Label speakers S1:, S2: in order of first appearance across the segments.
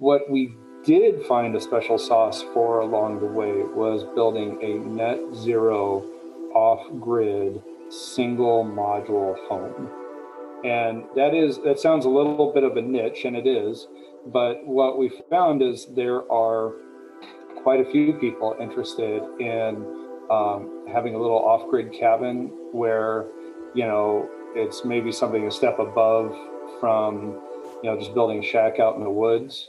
S1: What we did find a special sauce for along the way was building a net zero off-grid single module home. And that sounds a little bit of a niche, and it is, but what we found is there are quite a few people interested in having a little off-grid cabin where, it's maybe something a step above from, just building a shack out in the woods.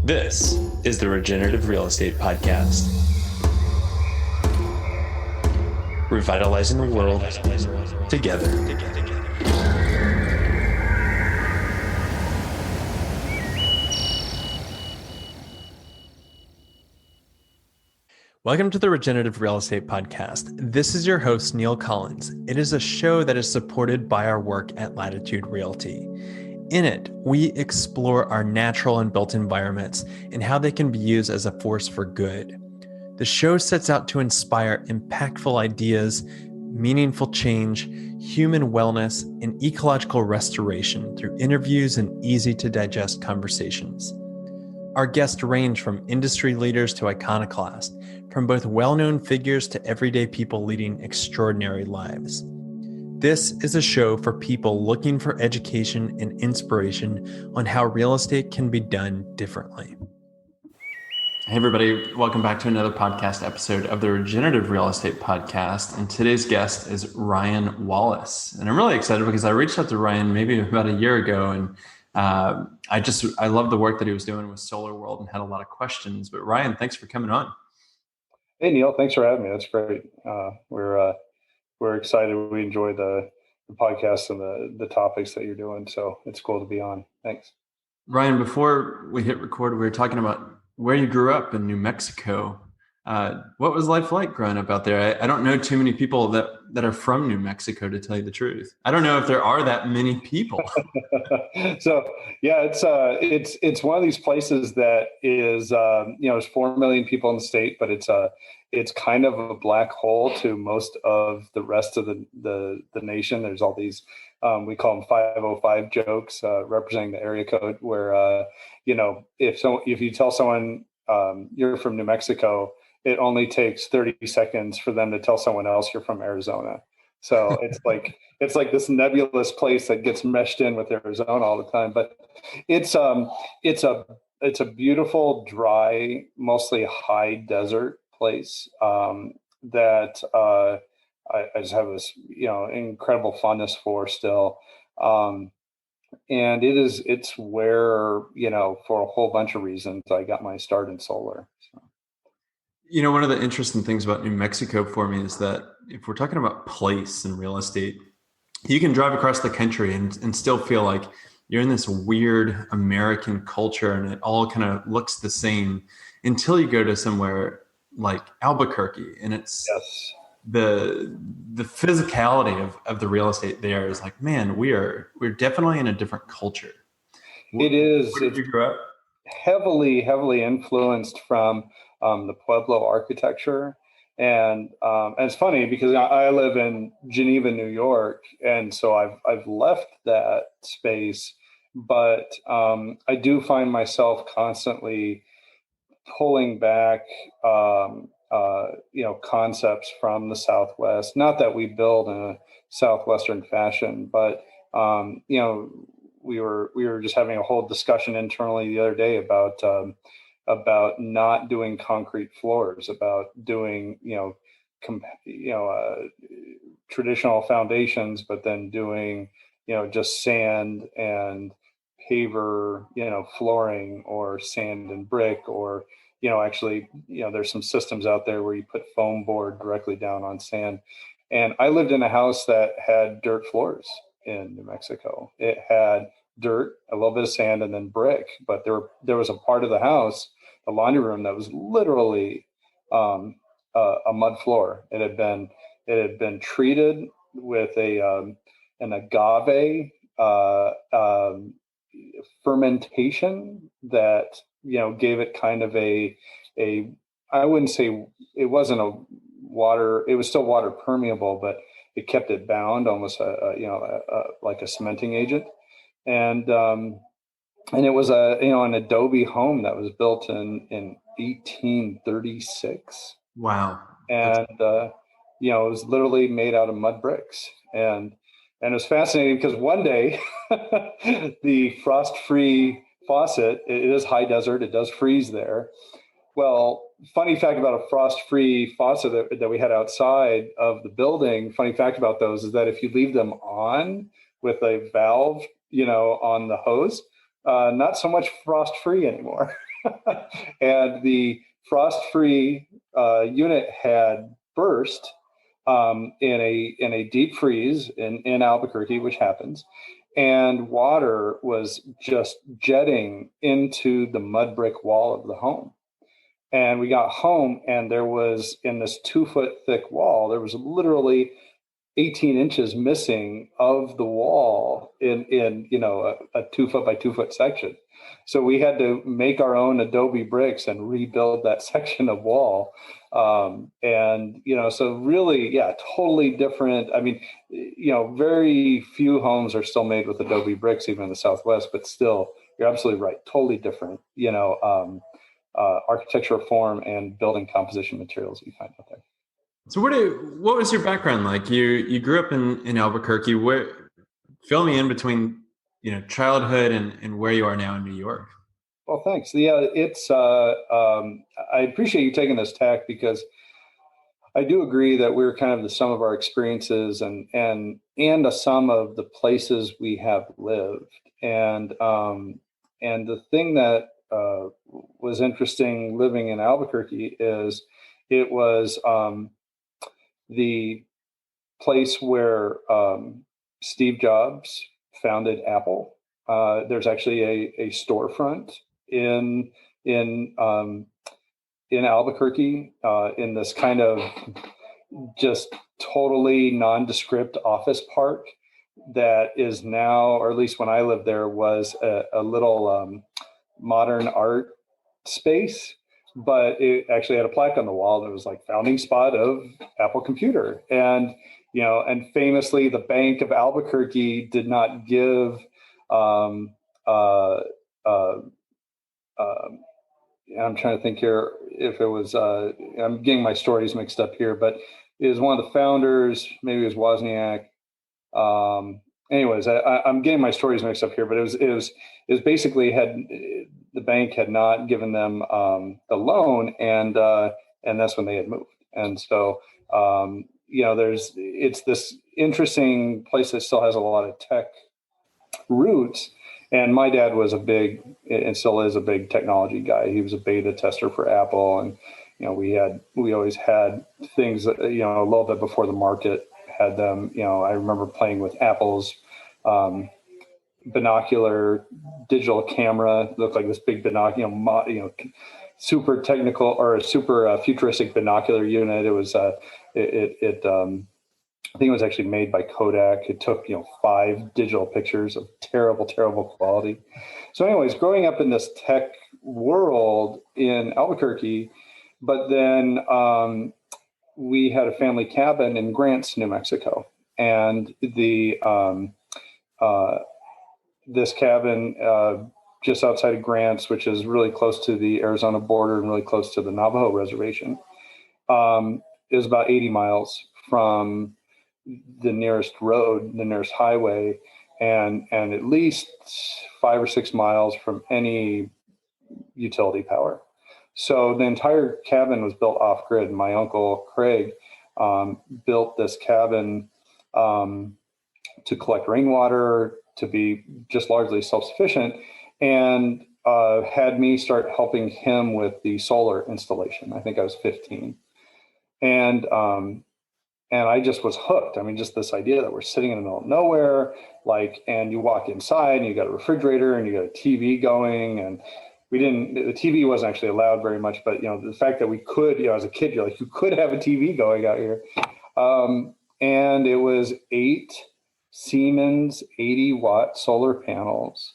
S2: This is the Regenerative Real Estate Podcast. Revitalizing the world together. Welcome to the Regenerative Real Estate Podcast. This is your host, Neil Collins. It is a show that is supported by our work at Latitude Realty. In it, we explore our natural and built environments and how they can be used as a force for good. The show sets out to inspire impactful ideas, meaningful change, human wellness, and ecological restoration through interviews and easy-to-digest conversations. Our guests range from industry leaders to iconoclasts, from both well-known figures to everyday people leading extraordinary lives. This is a show for people looking for education and inspiration on how real estate can be done differently. Hey everybody, welcome back to another podcast episode of the Regenerative Real Estate Podcast. And today's guest is Ryan Wallace. And I'm really excited because I reached out to Ryan maybe about a year ago, and I love the work that he was doing with Solar World and had a lot of questions. But Ryan, thanks for coming on.
S1: Hey Neil, thanks for having me. That's great. We're excited. We enjoy the podcast and the topics that you're doing. So it's cool to be on. Thanks.
S2: Ryan, before we hit record, we were talking about where you grew up in New Mexico. What was life like growing up out there? I don't know too many people that are from New Mexico, to tell you the truth. I don't know if there are that many people.
S1: So yeah, it's one of these places that is, there's 4 million people in the state, but it's kind of a black hole to most of the rest of the nation. There's all these, we call them 505 jokes, representing the area code where, if you tell someone you're from New Mexico, it only takes 30 seconds for them to tell someone else you're from Arizona. So it's like this nebulous place that gets meshed in with Arizona all the time. But it's a beautiful, dry, mostly high desert place that I just have this incredible fondness for still. And it's where, for a whole bunch of reasons, I got my start in solar. So.
S2: One of the interesting things about New Mexico for me is that if we're talking about place and real estate, you can drive across the country and still feel like you're in this weird American culture and it all kind of looks the same until you go to somewhere like Albuquerque, and it's
S1: yes.
S2: the physicality of the real estate there is like, man, we're definitely in a different culture.
S1: It is.
S2: Where did you grow up?
S1: Heavily influenced from the Pueblo architecture. And it's funny because I live in Geneva, New York. And so I've left that space, but I do find myself constantly pulling back, concepts from the Southwest. Not that we build in a Southwestern fashion, but, we were just having a whole discussion internally the other day about not doing concrete floors, about doing, traditional foundations, but then doing, just sand and paver, flooring, or sand and brick, or, actually, there's some systems out there where you put foam board directly down on sand. And I lived in a house that had dirt floors in New Mexico. It had dirt, a little bit of sand, and then brick. But there was a part of the house, the laundry room, that was literally a mud floor. It had been treated with an agave fermentation that gave it kind of a I wouldn't say it wasn't a water. It was still water permeable, but it kept it bound, almost like a cementing agent. And it was an adobe home that was built in 1836.
S2: Wow.
S1: And it was literally made out of mud bricks. And it was fascinating because one day the frost-free faucet, it is high desert, it does freeze there. Well, funny fact about a frost-free faucet that we had outside of the building, funny fact about those is that if you leave them on with a valve, on the hose, not so much frost-free anymore. And the frost-free unit had burst in a deep freeze in Albuquerque, which happens. And water was just jetting into the mud brick wall of the home. And we got home, and there was, in this 2-foot thick wall, there was literally 18 inches missing of the wall in a 2-foot by 2-foot section. So we had to make our own adobe bricks and rebuild that section of wall. So really, yeah, totally different. I mean, very few homes are still made with adobe bricks, even in the Southwest, but still, you're absolutely right. Totally different, architectural form and building composition materials that you find out there.
S2: So what was your background like? You grew up in Albuquerque. Fill me in between, childhood and where you are now in New York.
S1: Well, thanks. Yeah, it's I appreciate you taking this tack, because I do agree that we're kind of the sum of our experiences and the sum of the places we have lived. And the thing that was interesting living in Albuquerque is it was the place where Steve Jobs founded Apple. There's actually a storefront in Albuquerque in this kind of just totally nondescript office park that is now, or at least when I lived there, was a little modern art space. But it actually had a plaque on the wall that was like founding spot of Apple Computer. And, and famously, the Bank of Albuquerque did not give, I'm trying to think here if it was, I'm getting my stories mixed up here, but it was one of the founders, maybe it was Wozniak. Anyways, I'm getting my stories mixed up here, but it was basically the bank had not given them the loan, and that's when they had moved. And so it's this interesting place that still has a lot of tech roots. And my dad was and still is a big technology guy. He was a beta tester for Apple, and we always had things that, a little bit before the market had them. I remember playing with Apple's binocular digital camera. It looked like this big binocular, super technical or a super futuristic binocular unit. It was I think it was actually made by Kodak. It took 5 digital pictures of terrible quality. So anyways, growing up in this tech world in Albuquerque, but then we had a family cabin in Grants, New Mexico, and this cabin just outside of Grants, which is really close to the Arizona border and really close to the Navajo reservation, is about 80 miles from the nearest road, the nearest highway, and at least 5 or 6 miles from any utility power. So the entire cabin was built off grid. My uncle Craig built this cabin to collect rainwater, to be just largely self-sufficient, and had me start helping him with the solar installation. I think I was 15. And I just was hooked. I mean, just this idea that we're sitting in the middle of nowhere, and you walk inside and you got a refrigerator and you got a TV going, and the TV wasn't actually allowed very much, but the fact that we could, as a kid, you're like, you could have a TV going out here. And it was 8 Siemens 80-watt solar panels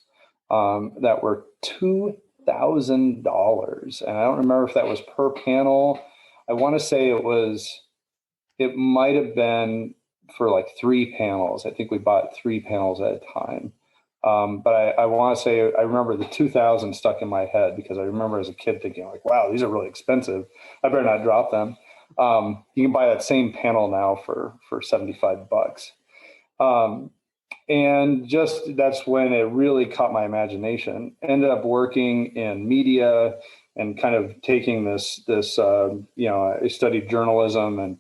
S1: that were $2,000. And I don't remember if that was per panel. I want to say it was It might have been for like 3 panels. I think we bought 3 panels at a time. But I want to say, I remember the 2000 stuck in my head because I remember as a kid thinking like, wow, these are really expensive. I better not drop them. You can buy that same panel now for $75. And just that's when it really caught my imagination. Ended up working in media and kind of taking this I studied journalism and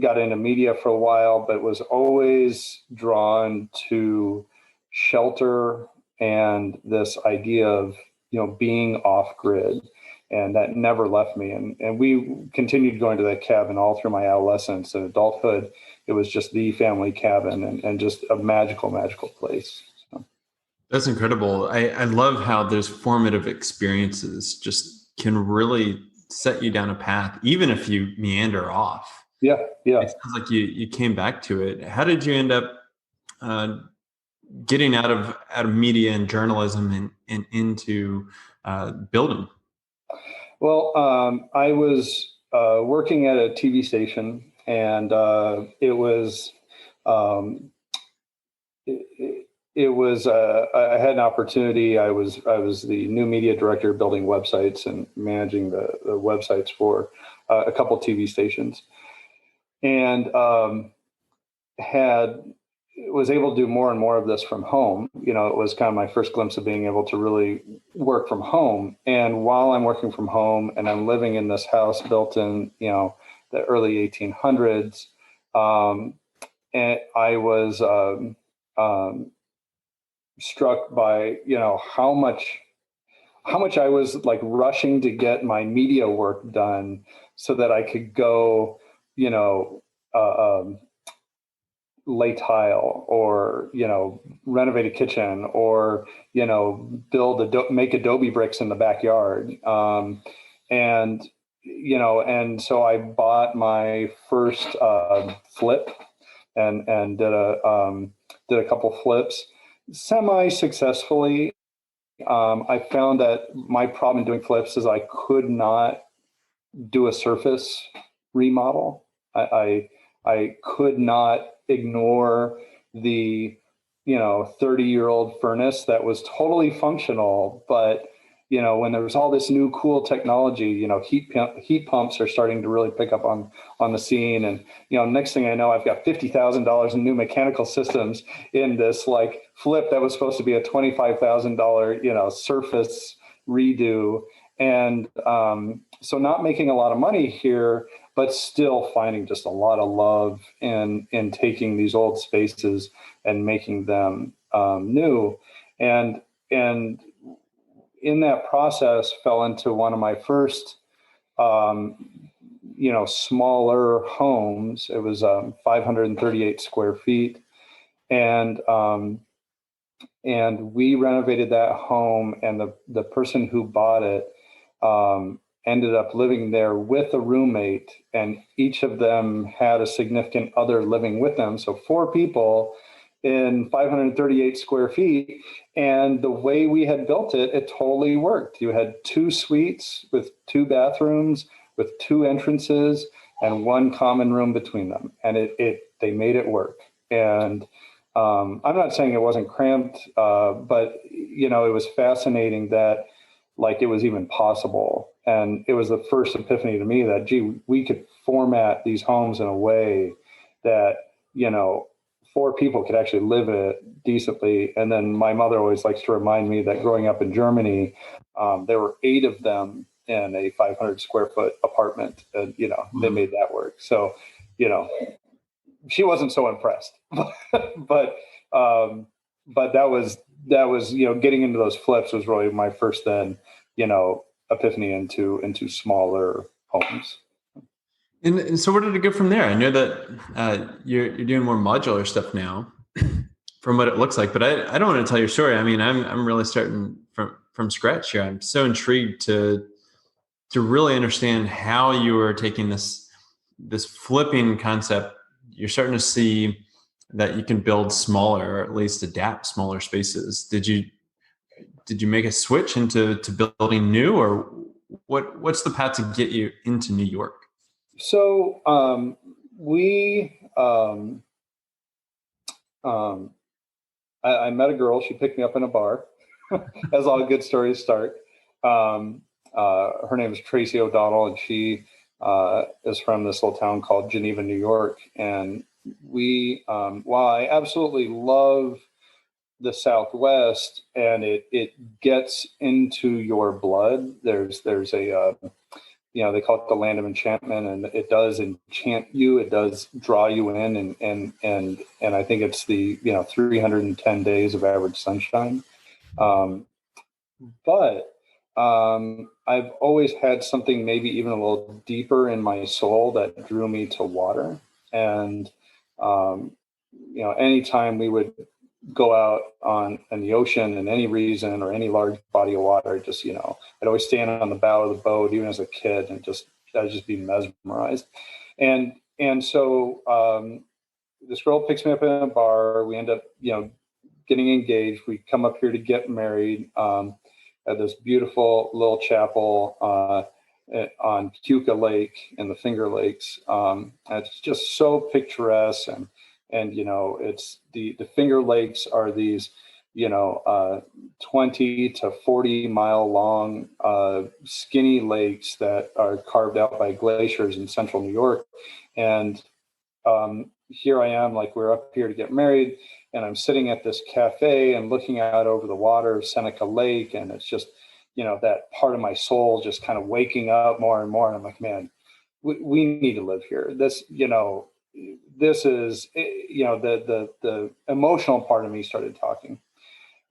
S1: got into media for a while, but was always drawn to shelter and this idea of, being off grid. And that never left me. And we continued going to that cabin all through my adolescence and adulthood. It was just the family cabin and just a magical, magical place. So.
S2: That's incredible. I love how those formative experiences just can really set you down a path, even if you meander off.
S1: Yeah.
S2: It sounds like you came back to it. How did you end up getting out of media and journalism and into building?
S1: Well, I was working at a TV station, and it was I had an opportunity. I was the new media director, building websites and managing the websites for a couple of TV stations, and was able to do more and more of this from home. It was kind of my first glimpse of being able to really work from home. And while I'm working from home and I'm living in this house built in, the early 1800s, and I was struck by, how much I was like rushing to get my media work done so that I could go, lay tile or, renovate a kitchen or, make adobe bricks in the backyard. And so I bought my first flip and did a couple flips semi-successfully. I found that my problem doing flips is I could not do a surface remodel. I could not ignore the 30-year-old furnace that was totally functional, but when there was all this new cool technology, heat pumps are starting to really pick up on the scene, and next thing I know, I've got $50,000 in new mechanical systems in this like flip that was supposed to be a $25,000 surface redo, and so not making a lot of money here, but still finding just a lot of love in taking these old spaces and making them new. And in that process fell into one of my first, smaller homes. It was 538 square feet. And we renovated that home, and the person who bought it ended up living there with a roommate, and each of them had a significant other living with them. So 4 people in 538 square feet. And the way we had built it, it totally worked. You had 2 suites with 2 bathrooms, with 2 entrances and 1 common room between them. And they made it work. And I'm not saying it wasn't cramped, but it was fascinating that like it was even possible. And it was the first epiphany to me that, we could format these homes in a way that, 4 people could actually live it decently. And then my mother always likes to remind me that growing up in Germany, there were 8 of them in a 500 square foot apartment, and, they made that work. So, she wasn't so impressed, but that was, getting into those flips was really my first then, epiphany into smaller homes.
S2: And so where did it go from there? I know that you're doing more modular stuff now from what it looks like, but I don't want to tell your story. I mean, I'm really starting from scratch here. I'm so intrigued to really understand how you are taking this flipping concept. You're starting to see that you can build smaller, or at least adapt smaller spaces. Did you make a switch into building new, or what's the path to get you into New York?
S1: So we, I met a girl. She picked me up in a bar, as all good stories start. Her name is Tracy O'Donnell, and she is from this little town called Geneva, New York. And while I absolutely love the Southwest, and it gets into your blood. There's a they call it the land of enchantment, and it does enchant you. It does draw you in, and I think it's the 310 days of average sunshine. But I've always had something maybe even a little deeper in my soul that drew me to water, and anytime we would go out in the ocean in any reason or any large body of water, just, I'd always stand on the bow of the boat, even as a kid, and I'd just be mesmerized. And so this girl picks me up in a bar. We end up, getting engaged. We come up here to get married at this beautiful little chapel on Keuka Lake in the Finger Lakes. It's just so picturesque, and it's the Finger Lakes are these 20 to 40 mile long skinny lakes that are carved out by glaciers in central New York. And here I am, like, we're up here to get married, and I'm sitting at this cafe and looking out over the water of Seneca Lake, and it's just that part of my soul just kind of waking up more and more. And I'm like, man, we need to live here. This is, the emotional part of me started talking.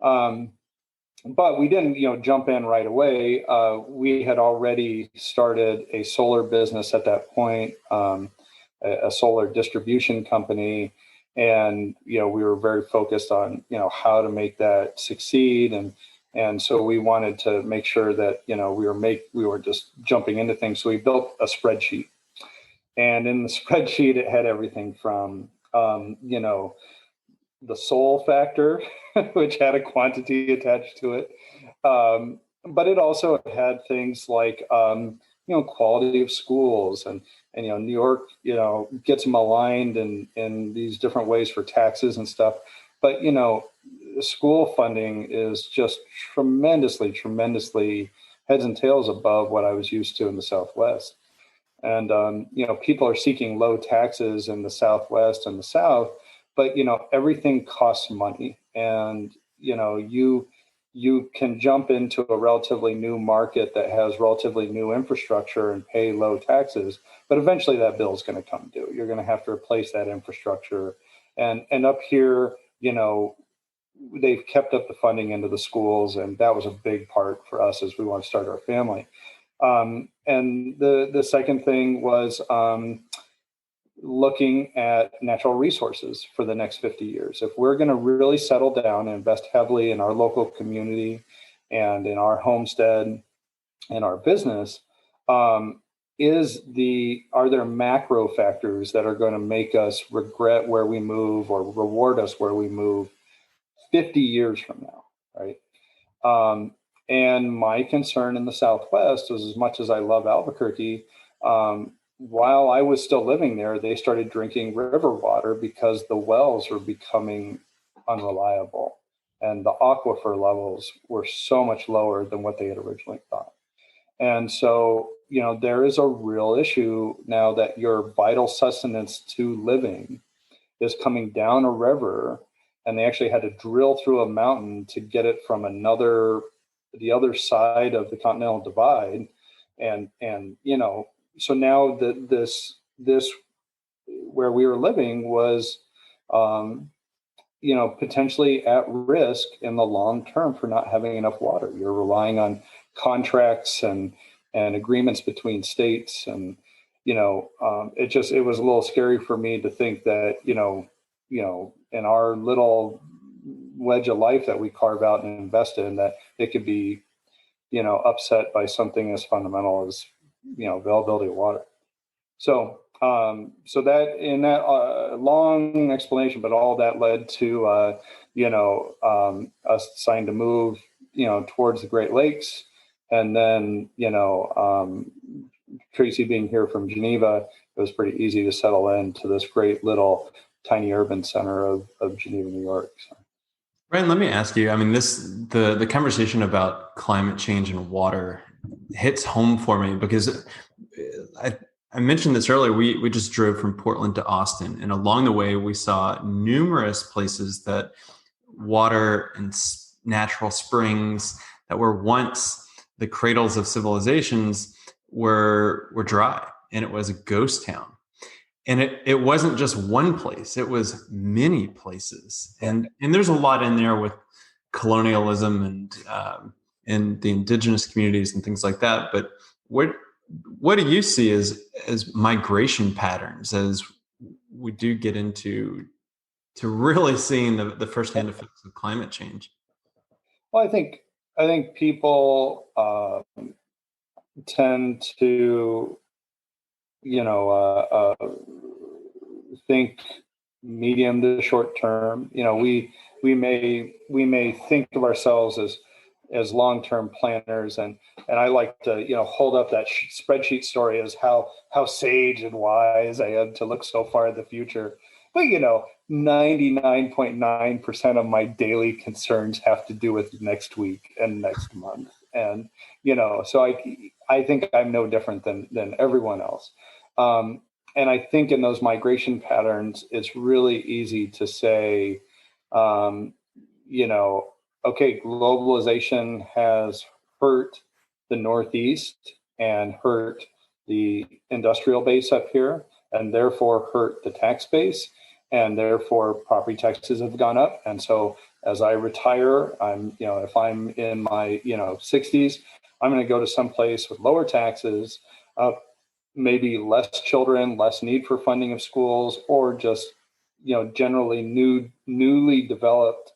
S1: But we didn't, jump in right away. We had already started a solar business at that point, a solar distribution company. And, we were very focused on, how to make that succeed. And so we wanted to make sure that, we were just jumping into things. So we built a spreadsheet. And in the spreadsheet, it had everything from, the soul factor, which had a quantity attached to it. But it also had things like, quality of schools, and New York, gets maligned in these different ways for taxes and stuff. But, school funding is just tremendously heads and tails above what I was used to in the Southwest. And, people are seeking low taxes in the Southwest and the South, but, everything costs money. And, you can jump into a relatively new market that has relatively new infrastructure and pay low taxes, but eventually that bill is going to come due. You're going to have to replace that infrastructure. And up here, they've kept up the funding into the schools, and that was a big part for us as we want to start our family. And the second thing was looking at natural resources for the next 50 years. If we're going to really settle down and invest heavily in our local community and in our homestead and our business, are there macro factors that are going to make us regret where we move or reward us where we move 50 years from now, right? And my concern in the Southwest was, as much as I love Albuquerque, while I was still living there, they started drinking river water because the wells were becoming unreliable, and the aquifer levels were so much lower than what they had originally thought. And so, there is a real issue now that your vital sustenance to living is coming down a river, and they actually had to drill through a mountain to get it from the other side of the Continental Divide. And so now this where we were living was, potentially at risk in the long term for not having enough water. You're relying on contracts and agreements between states, and it was a little scary for me to think that in our little wedge of life that we carve out and invest in, that it could be upset by something as fundamental as availability of water. So that, in that long explanation, but all that led to us deciding to move towards the Great Lakes, and then Tracy being here from Geneva, it was pretty easy to settle into this great little tiny urban center of Geneva, New York. So.
S2: Ryan, let me ask you, I mean, the conversation about climate change and water hits home for me because I mentioned this earlier. We just drove from Portland to Austin, and along the way, we saw numerous places that water and natural springs that were once the cradles of civilizations were dry, and it was a ghost town. And it wasn't just one place; it was many places, and there's a lot in there with colonialism and the indigenous communities and things like that. But what do you see as migration patterns as we do get into to really seeing the firsthand effects of climate change?
S1: Well, I think people tend to, think medium to short term. We may think of ourselves as long-term planners, and I like to hold up that spreadsheet story as how sage and wise I am to look so far in the future. But 99.9% of my daily concerns have to do with next week and next month, and so I think I'm no different than everyone else. And I think in those migration patterns, it's really easy to say, okay, globalization has hurt the Northeast and hurt the industrial base up here, and therefore hurt the tax base, and therefore property taxes have gone up. And so as I retire, if I'm in my 60s, I'm going to go to some place with lower taxes, maybe less children, less need for funding of schools, or just generally newly developed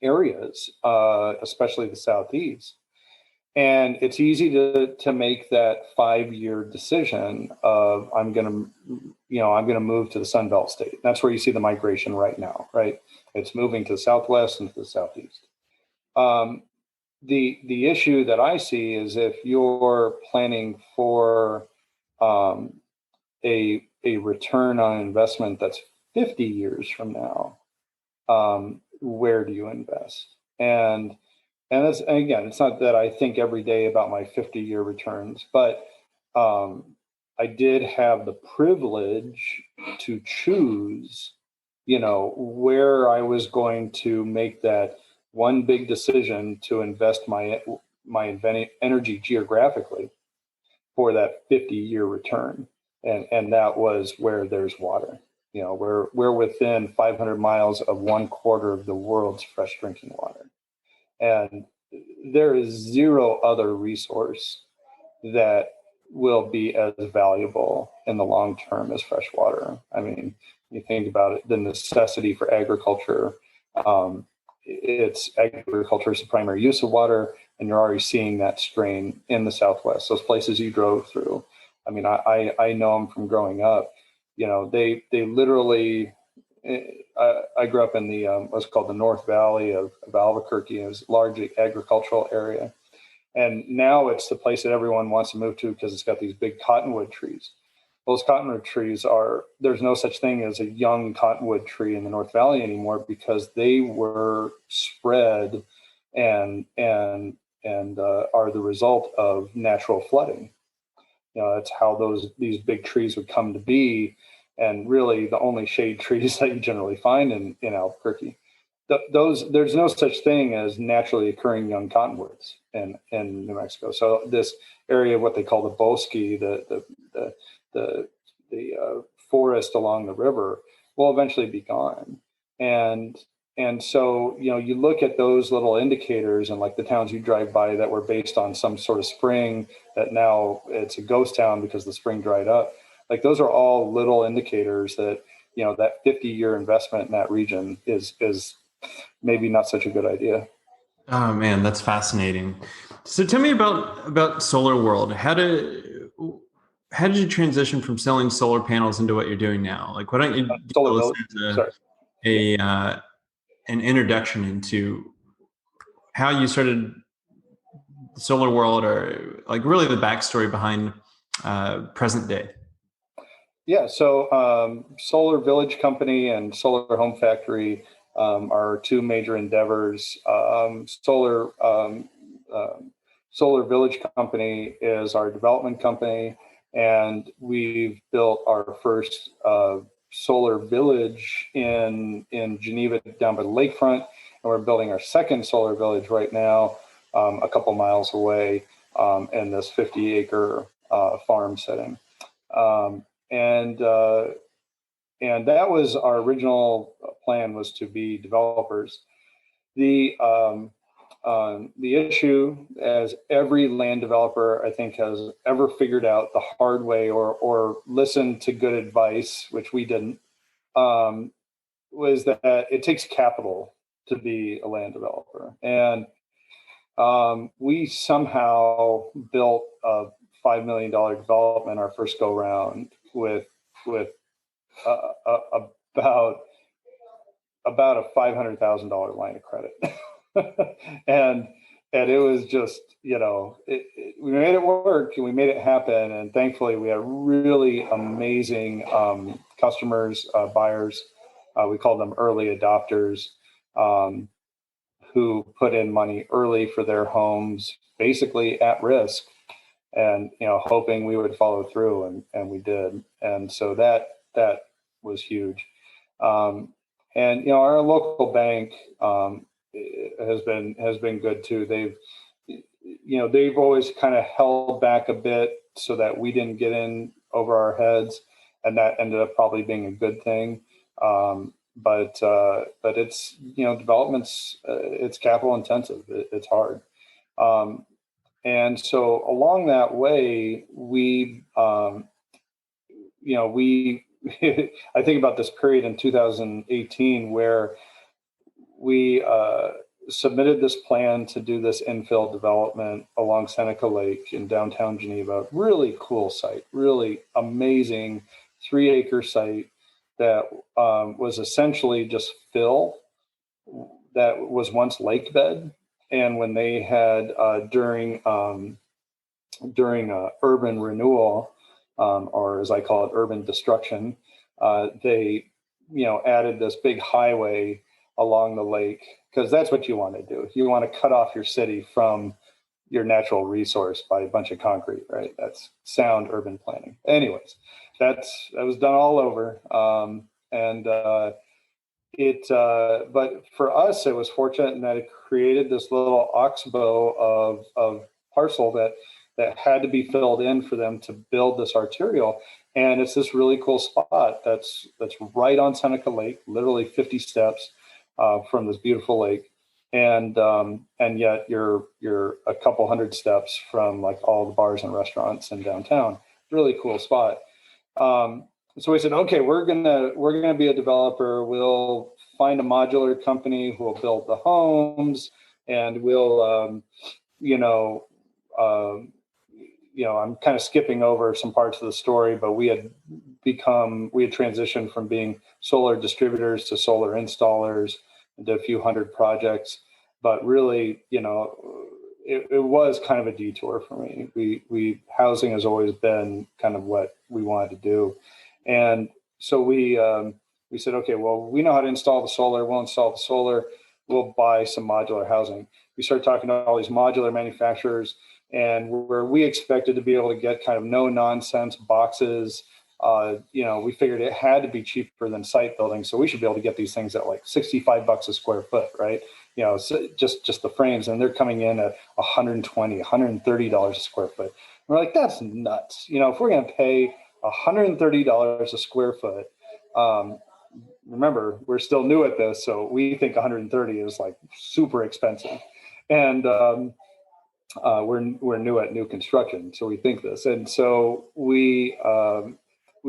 S1: areas, especially the Southeast. And it's easy to make that 5-year decision of I'm going to move to the Sun Belt state. That's where you see the migration right now, right? It's moving to the Southwest and to the Southeast. The issue that I see is if you're planning for a return on investment that's 50 years from now, where do you invest? And again, it's not that I think every day about my 50-year returns, but I did have the privilege to choose, where I was going to make that one big decision to invest my energy geographically for that 50-year return. And that was where there's water. We're within 500 miles of 1/4 of the world's fresh drinking water. And there is zero other resource that will be as valuable in the long term as fresh water. I mean, you think about it, the necessity for agriculture. Agriculture is the primary use of water, and you're already seeing that strain in the Southwest. Those places you drove through. I mean, I know them from growing up. They literally. I grew up in the what's called the North Valley of Albuquerque. It was a largely agricultural area, and now it's the place that everyone wants to move to because it's got these big cottonwood trees. Those cottonwood trees there's no such thing as a young cottonwood tree in the North Valley anymore because they were spread and are the result of natural flooding. That's how these big trees would come to be. And really the only shade trees that you generally find in Albuquerque. There's no such thing as naturally occurring young cottonwoods in New Mexico. So this area, what they call the bosque, the forest along the river, will eventually be gone. And so, you look at those little indicators, and like the towns you drive by that were based on some sort of spring that now it's a ghost town because the spring dried up. Like those are all little indicators that, that 50-year investment in that region is maybe not such a good idea.
S2: Oh man, that's fascinating. So tell me about Solar World. How did you transition from selling solar panels into what you're doing now? Like, why don't you give us an introduction into how you started Solar World, or like really the backstory behind present day?
S1: Yeah, so Solar Village Company and Solar Home Factory are two major endeavors. Solar Village Company is our development company, and we've built our first solar village in Geneva down by the lakefront, and we're building our second solar village right now a couple miles away in this 50-acre farm setting. And that was our original plan, was to be developers. The issue, as every land developer I think has ever figured out the hard way, or listened to good advice, which we didn't, was that it takes capital to be a land developer. And we somehow built a $5 million development our first go round with about a $500,000 line of credit. and it was just, we made it work and we made it happen. And thankfully we had really amazing customers, buyers. We called them early adopters, who put in money early for their homes, basically at risk, and hoping we would follow through, and we did. And so that was huge. And our local bank has been good too. They've always kind of held back a bit so that we didn't get in over our heads, and that ended up probably being a good thing. But it's, development's, it's capital intensive. It's hard. And so along that way, we I think about this period in 2018 where we submitted this plan to do this infill development along Seneca Lake in downtown Geneva. Really cool site, really amazing 3-acre site that was essentially just fill that was once lake bed. And when they had during urban renewal, or as I call it, urban destruction, they added this big highway along the lake, because that's what you want to do. You want to cut off your city from your natural resource by a bunch of concrete, right? That's sound urban planning. Anyways, that was done all over. But for us, it was fortunate in that it created this little oxbow of parcel that had to be filled in for them to build this arterial. And it's this really cool spot that's right on Seneca Lake, literally 50 steps from this beautiful lake. And yet you're a couple hundred steps from like all the bars and restaurants in downtown. Really cool spot. So we said, okay, we're gonna be a developer. We'll find a modular company who will build the homes, and we'll I'm kind of skipping over some parts of the story, but we had transitioned from being solar distributors to solar installers, and did a few hundred projects. But really, it was kind of a detour for me. We housing has always been kind of what we wanted to do. And so we said, okay, well, we know how to install the solar. We'll install the solar. We'll buy some modular housing. We started talking to all these modular manufacturers, and where we expected to be able to get kind of no nonsense boxes, we figured it had to be cheaper than site building. So we should be able to get these things at like $65 a square foot, right? So just the frames, and they're coming in at $120, $130 a square foot. And we're like, that's nuts. If we're going to pay $130 a square foot, remember, we're still new at this, so we think 130 is like super expensive. And we're new at new construction, so we think this. And so we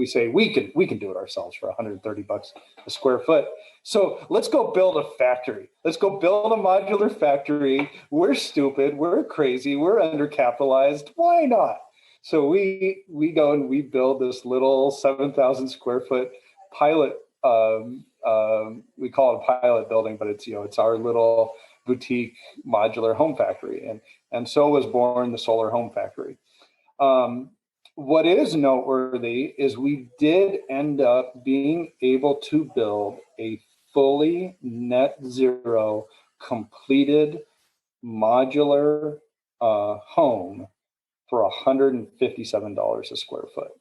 S1: say we can do it ourselves for $130 a square foot. So let's go build a factory. Let's go build a modular factory. We're stupid. We're crazy. We're undercapitalized. Why not? So we go and we build this little 7,000 square foot pilot. We call it a pilot building, but it's our little boutique modular home factory. And so was born the Solar Home Factory. What is noteworthy is we did end up being able to build a fully net zero completed modular home for $157 a square foot.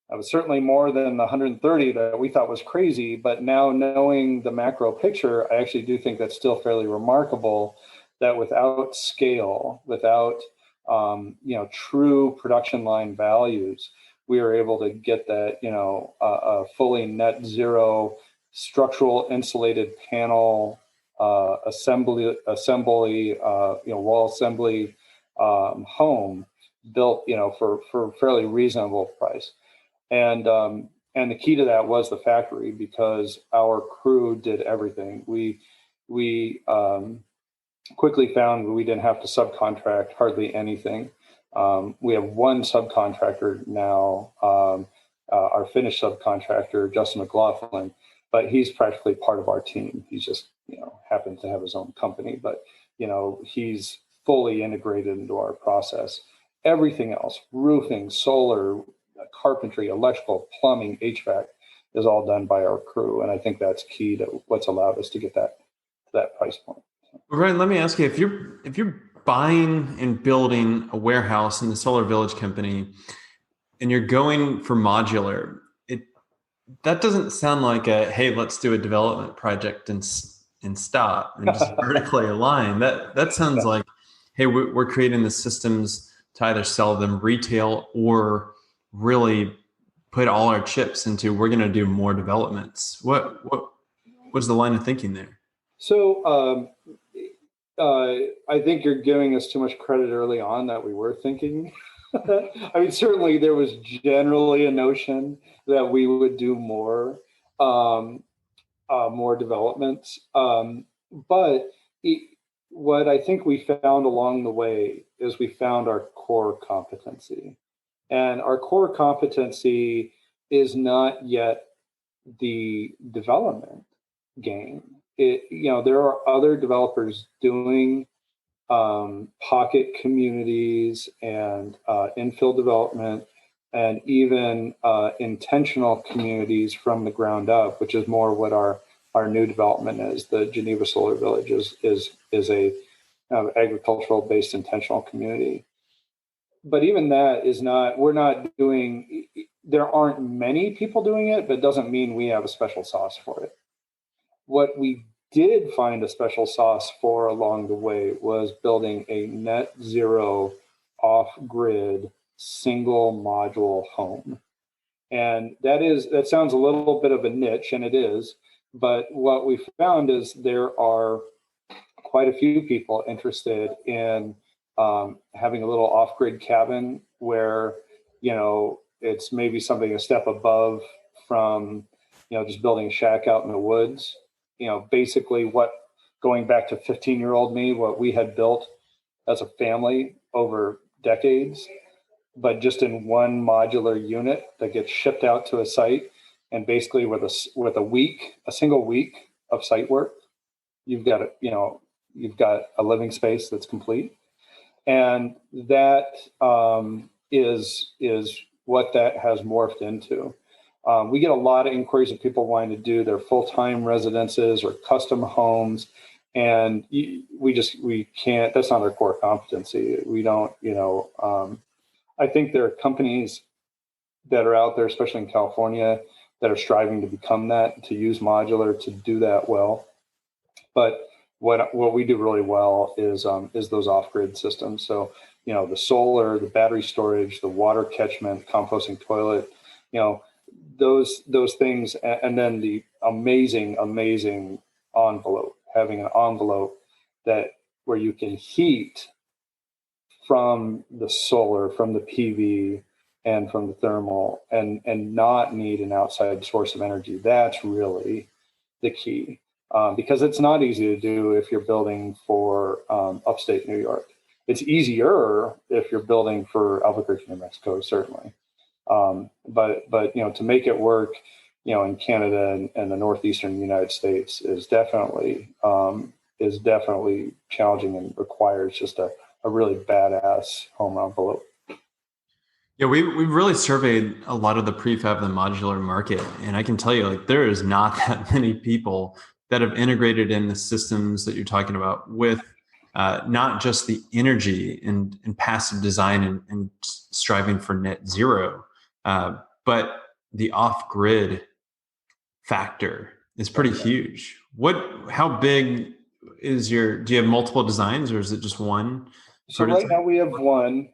S1: That was certainly more than the 130 that we thought was crazy, but now knowing the macro picture, I actually do think that's still fairly remarkable that without scale, without true production line values, we were able to get that, a fully net zero structural insulated panel assembly, wall assembly home built, for fairly reasonable price. And the key to that was the factory, because our crew did everything. We quickly found we didn't have to subcontract hardly anything. We have one subcontractor now, our Finnish subcontractor, Justin McLaughlin, but he's practically part of our team. He just, happens to have his own company, but, he's fully integrated into our process. Everything else, roofing, solar, carpentry, electrical, plumbing, HVAC, is all done by our crew. And I think that's key to what's allowed us to get that price point.
S2: Ryan, let me ask you, if you're buying and building a warehouse in the Solar Village Company and you're going for modular, that doesn't sound like hey, let's do a development project and stop and just vertically align. That sounds like, hey, we're creating the systems to either sell them retail or really put all our chips into, we're going to do more developments. What was the line of thinking there?
S1: So I think you're giving us too much credit early on that we were thinking. I mean, certainly there was generally a notion that we would do more developments. But what I think we found along the way is we found our core competency. And our core competency is not yet the development game. There are other developers doing pocket communities and infill development, and even intentional communities from the ground up, which is more what our new development is. The Geneva Solar Village is a agricultural based intentional community. But even that is not, we're not doing, there aren't many people doing it, but it doesn't mean we have a special sauce for it. What we did find a special sauce for along the way was building a net zero off-grid single module home. And that sounds a little bit of a niche, and it is, but what we found is there are quite a few people interested in having a little off-grid cabin where, it's maybe something a step above from, just building a shack out in the woods. Basically going back to 15-year-old me, what we had built as a family over decades, but just in one modular unit that gets shipped out to a site. And basically with a single week of site work, you've got a living space that's complete. And that is what that has morphed into. We get a lot of inquiries of people wanting to do their full-time residences or custom homes, and we can't. That's not our core competency. We don't. I think there are companies that are out there, especially in California, that are striving to become that, to use modular to do that well. But what we do really well is those off-grid systems. So, the solar, the battery storage, the water catchment, composting toilet, those things, and then the amazing envelope, having an envelope where you can heat from the solar, from the PV, and from the thermal, and not need an outside source of energy. That's really the key. Because it's not easy to do if you're building for upstate New York. It's easier if you're building for Albuquerque, New Mexico, certainly. But to make it work, in Canada and the northeastern United States is definitely challenging and requires just a really badass home envelope.
S2: Yeah, we've really surveyed a lot of the prefab and the modular market, and I can tell you, like, there is not that many people that have integrated in the systems that you're talking about with not just the energy and passive design and striving for net zero, but the off-grid factor is pretty huge. How big is do you have multiple designs or is it just one
S1: So right
S2: prototype?
S1: now we have one.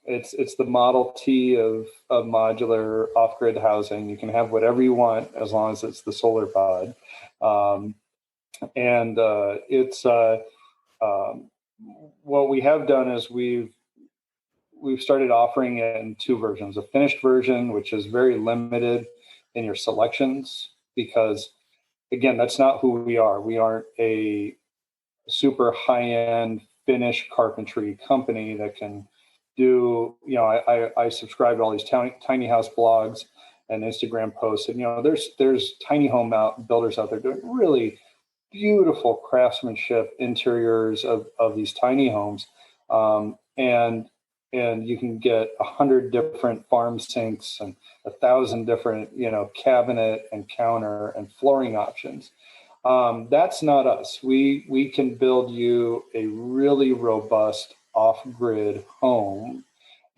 S1: It's the Model T of modular off-grid housing. You can have whatever you want as long as it's the solar pod, um, and it's um, what we have done is we've started offering it in two versions: a finished version, which is very limited in your selections, because again, that's not who we are. We aren't a super high-end finish carpentry company that can do, I subscribe to all these tiny house blogs and Instagram posts, and there's tiny home builders out there doing really beautiful craftsmanship interiors of these tiny homes, and you can get 100 different farm sinks and 1,000 different cabinet and counter and flooring options. That's not us. We can build you a really robust off-grid home.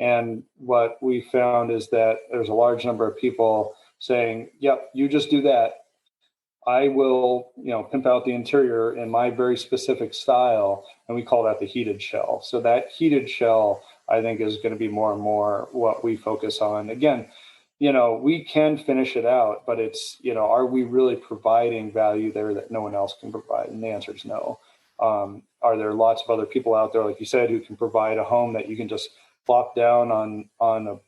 S1: And what we found is that there's a large number of people saying, "Yep, you just do that. I will, pimp out the interior in my very specific style." And we call that the heated shell. So that heated shell, I think, is going to be more and more what we focus on. Again, we can finish it out, but it's, are we really providing value there that no one else can provide? And the answer is no. Are there lots of other people out there, like you said, who can provide a home that you can just plop down on a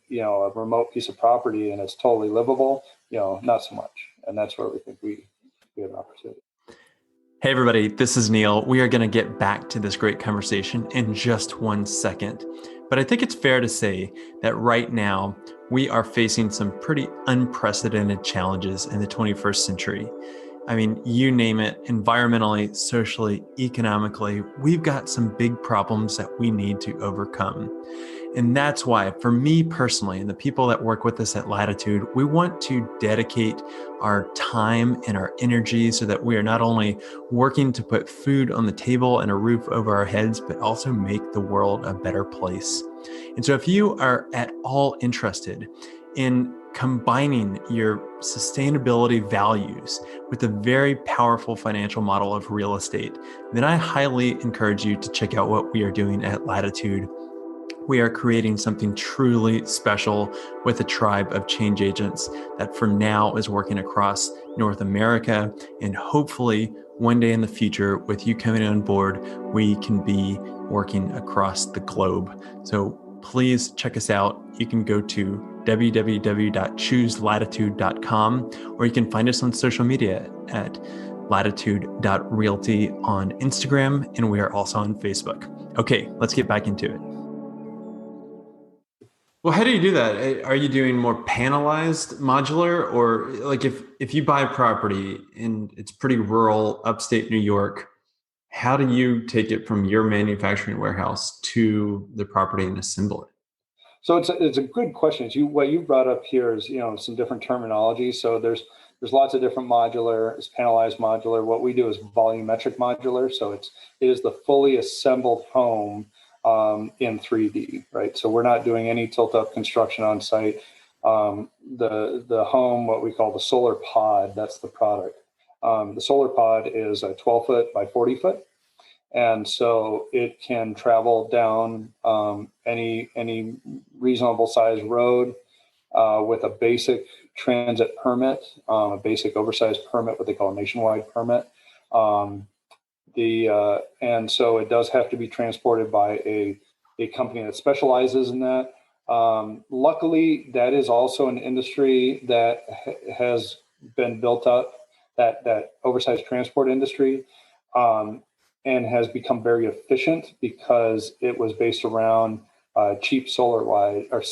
S1: remote piece of property and it's totally livable? Not so much. And that's where we think we have an opportunity.
S2: Hey, everybody, this is Neil. We are going to get back to this great conversation in just 1 second. But I think it's fair to say that right now we are facing some pretty unprecedented challenges in the 21st century. I mean, you name it, environmentally, socially, economically, we've got some big problems that we need to overcome. And that's why, for me personally, and the people that work with us at Latitude, we want to dedicate our time and our energy so that we are not only working to put food on the table and a roof over our heads, but also make the world a better place. And so if you are at all interested in combining your sustainability values with a very powerful financial model of real estate, then I highly encourage you to check out what we are doing at Latitude. We are creating something truly special with a tribe of change agents that for now is working across North America. And hopefully one day in the future, with you coming on board, we can be working across the globe. So please check us out. You can go to www.chooselatitude.com, or you can find us on social media at latitude.realty on Instagram, and we are also on Facebook. Okay, let's get back into it. Well, how do you do that? Are you doing more panelized modular, or like if you buy a property and it's pretty rural, upstate New York, how do you take it from your manufacturing warehouse to the property and assemble it?
S1: So it's a good question. What you brought up here is some different terminology. So there's lots of different modular. It's panelized modular. What we do is volumetric modular. So it is the fully assembled home in 3D, right? So we're not doing any tilt-up construction on site. The home, what we call the solar pod, that's the product. The solar pod is a 12-foot by 40-foot. And so it can travel down any reasonable size road with a basic transit permit, a basic oversized permit, what they call a nationwide permit. And so it does have to be transported by a company that specializes in that. Luckily, that is also an industry that has been built up, that oversized transport industry. And has become very efficient because it was based around cheap solar wide or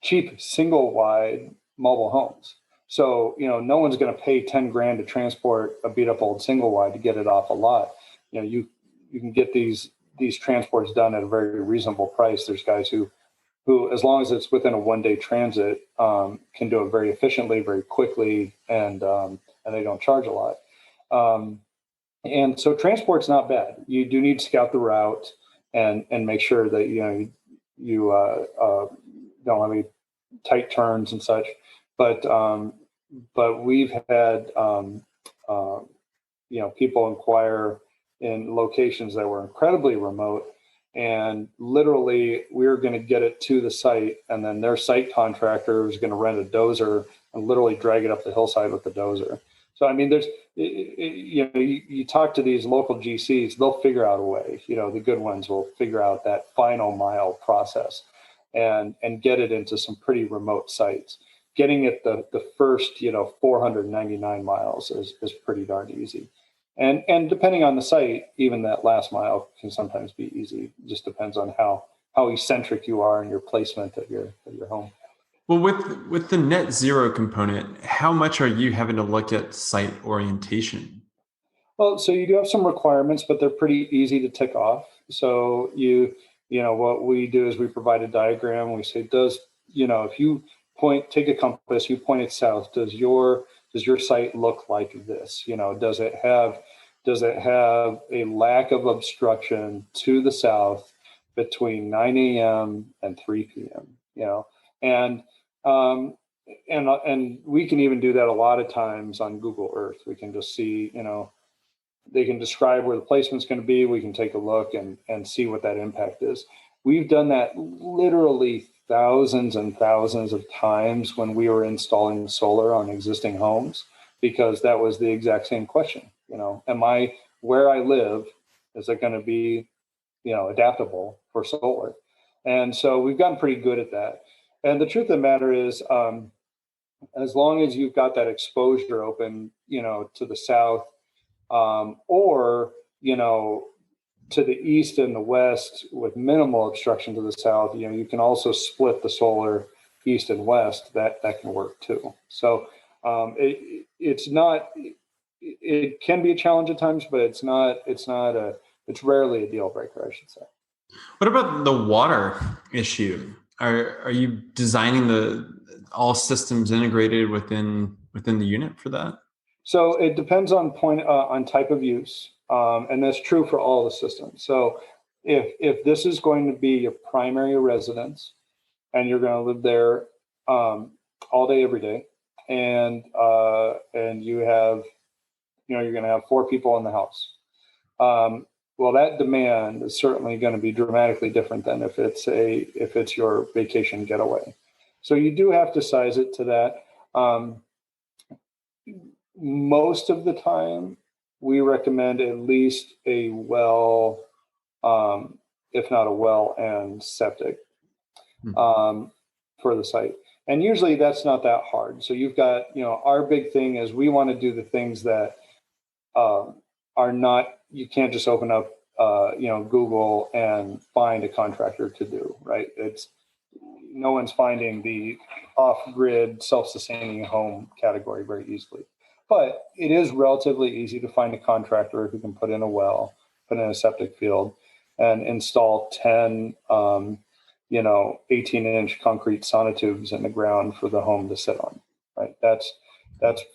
S1: cheap single wide mobile homes. So, no one's going to pay 10 grand to transport a beat up old single wide to get it off a lot. You can get these transports done at a very reasonable price. There's guys who who, as long as it's within a 1-day transit, can do it very efficiently, very quickly, and they don't charge a lot. And so transport's not bad. You do need to scout the route and make sure that you don't have any tight turns and such. But we've had people inquire in locations that were incredibly remote, and literally we were going to get it to the site, and then their site contractor was going to rent a dozer and literally drag it up the hillside with the dozer. So, I mean, you talk to these local GCs, they'll figure out a way. The good ones will figure out that final mile process and get it into some pretty remote sites. Getting it the first 499 miles is pretty darn easy. And depending on the site, even that last mile can sometimes be easy. It just depends on how eccentric you are in your placement of your home.
S2: Well, with the net zero component, how much are you having to look at site orientation?
S1: Well, so you do have some requirements, but they're pretty easy to tick off. So what we do is we provide a diagram. We say, if you take a compass, you point it south, does your site look like this? Does it have a lack of obstruction to the south between 9 a.m. and 3 p.m.? And we can even do that a lot of times on Google Earth. We can just see, they can describe where the placement's going to be. We can take a look and see what that impact is. We've done that literally thousands and thousands of times when we were installing solar on existing homes, because that was the exact same question. Where I live, is it going to be, adaptable for solar? And so we've gotten pretty good at that. And the truth of the matter is, as long as you've got that exposure open, to the south, or, to the east and the west with minimal obstruction to the south, you can also split the solar east and west. That can work too. So it can be a challenge at times, but it's rarely a deal breaker, I should say.
S2: What about the water issue? Are you designing all systems integrated within the unit for that?
S1: So it depends on type of use, and that's true for all the systems. So if this is going to be your primary residence, and you're going to live there all day, every day, and you have, you're going to have 4 people in the house. Well, that demand is certainly going to be dramatically different than if it's your vacation getaway. So you do have to size it to that. Most of the time, we recommend at least a well, if not a well and septic for the site. And usually that's not that hard. So you've got, our big thing is we want to do the things that are not, you can't just open up, Google and find a contractor to do, right? No one's finding the off-grid self-sustaining home category very easily. But it is relatively easy to find a contractor who can put in a well, put in a septic field, and install 10, 18-inch concrete sonotubes in the ground for the home to sit on, right? That's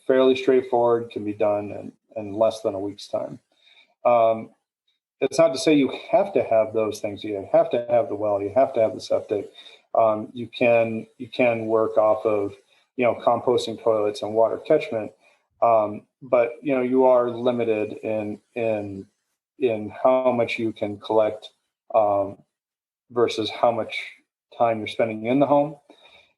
S1: fairly straightforward, can be done in less than a week's time. It's not to say you have to have those things. You have to have the well, you have to have the septic. You can work off of, composting toilets and water catchment. But you are limited in how much you can collect versus how much time you're spending in the home.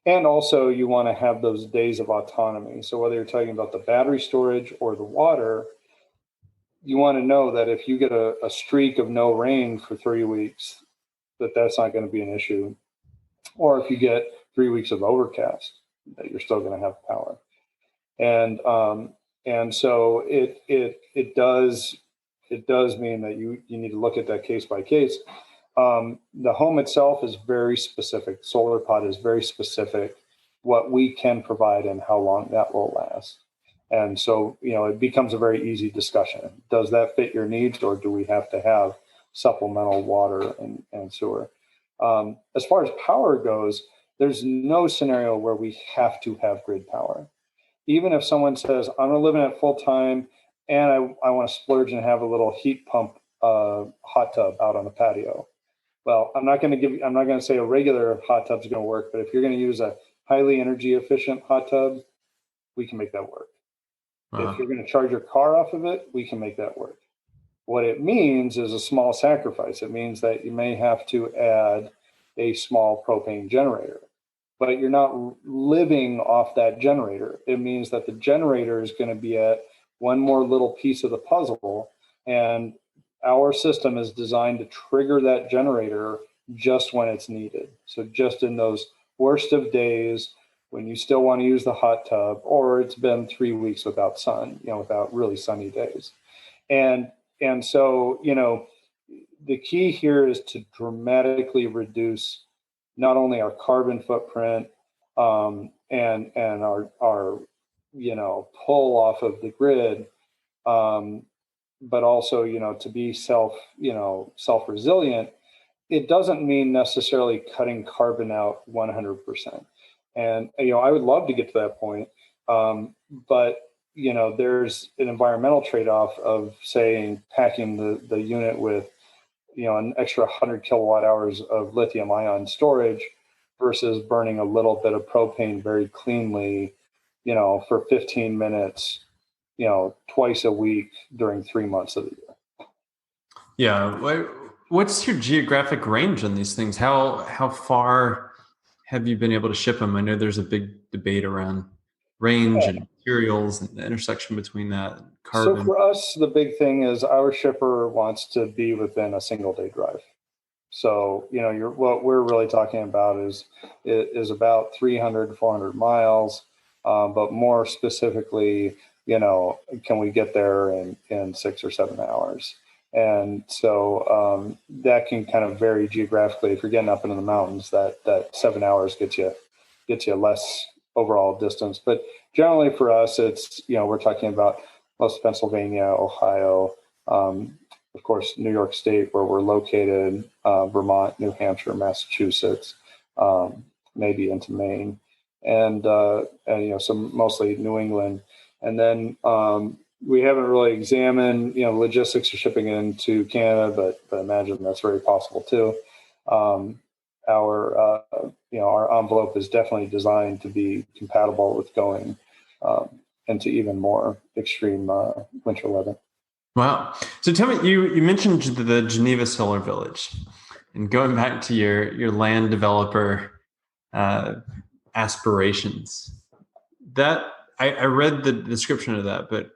S1: And also you want to have those days of autonomy. So whether you're talking about the battery storage or the water, you want to know that if you get a streak of no rain for 3 weeks, that's not going to be an issue. Or if you get 3 weeks of overcast, that you're still going to have power. And so it does mean that you need to look at that case by case. The home itself is very specific. Solar pod is very specific, what we can provide and how long that will last. And so, it becomes a very easy discussion. Does that fit your needs, or do we have to have supplemental water and sewer? As far as power goes, there's no scenario where we have to have grid power. Even if someone says, I'm going to live in it full time and I want to splurge and have a little heat pump hot tub out on the patio. Well, I'm not going to say a regular hot tub is going to work, but if you're going to use a highly energy efficient hot tub, we can make that work. If you're going to charge your car off of it, we can make that work. What it means is a small sacrifice. It means that you may have to add a small propane generator, but you're not living off that generator. It means that the generator is going to be at one more little piece of the puzzle, and our system is designed to trigger that generator just when it's needed. So just in those worst of days when you still want to use the hot tub, or it's been 3 weeks without sun, without really sunny days. And so, the key here is to dramatically reduce not only our carbon footprint and our pull off of the grid, but also to be self-resilient. It doesn't mean necessarily cutting carbon out 100%. And I would love to get to that point, but there's an environmental trade-off of saying packing the unit with an extra 100 kilowatt hours of lithium ion storage versus burning a little bit of propane very cleanly, for 15 minutes, twice a week during 3 months of the year.
S2: Yeah. What's your geographic range on these things? How far have you been able to ship them? I know there's a big debate around range and materials and the intersection between that and carbon.
S1: So for us, the big thing is our shipper wants to be within a single day drive. So, what we're really talking about is about 300, 400 miles, but more specifically, can we get there in 6 or 7 hours? And so that can kind of vary geographically. If you're getting up into the mountains, that 7 hours gets you less overall distance. But generally for us, it's, we're talking about most of Pennsylvania, Ohio, of course, New York State, where we're located, Vermont, New Hampshire, Massachusetts, maybe into Maine, and so mostly New England. And then we haven't really examined, logistics of shipping into Canada, but I imagine that's very possible too. Our envelope is definitely designed to be compatible with going into even more extreme winter weather.
S2: Wow. So tell me, you mentioned the Geneva Solar Village, and going back to your land developer aspirations. That I read the description of that, but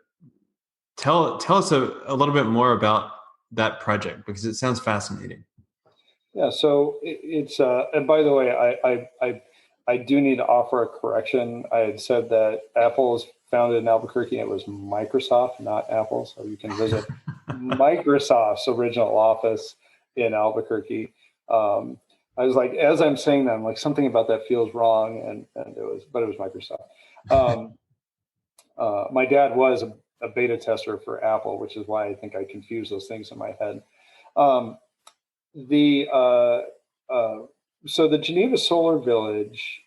S2: tell us a little bit more about that project, because it sounds fascinating.
S1: Yeah. So it's and by the way, I do need to offer a correction. I had said that Apple was founded in Albuquerque. It was Microsoft, not Apple. So you can visit Microsoft's original office in Albuquerque. I was like, as I'm saying that, I'm like, something about that feels wrong, and it was Microsoft. My dad was a beta tester for Apple, which is why I think I confuse those things in my head. So the Geneva Solar Village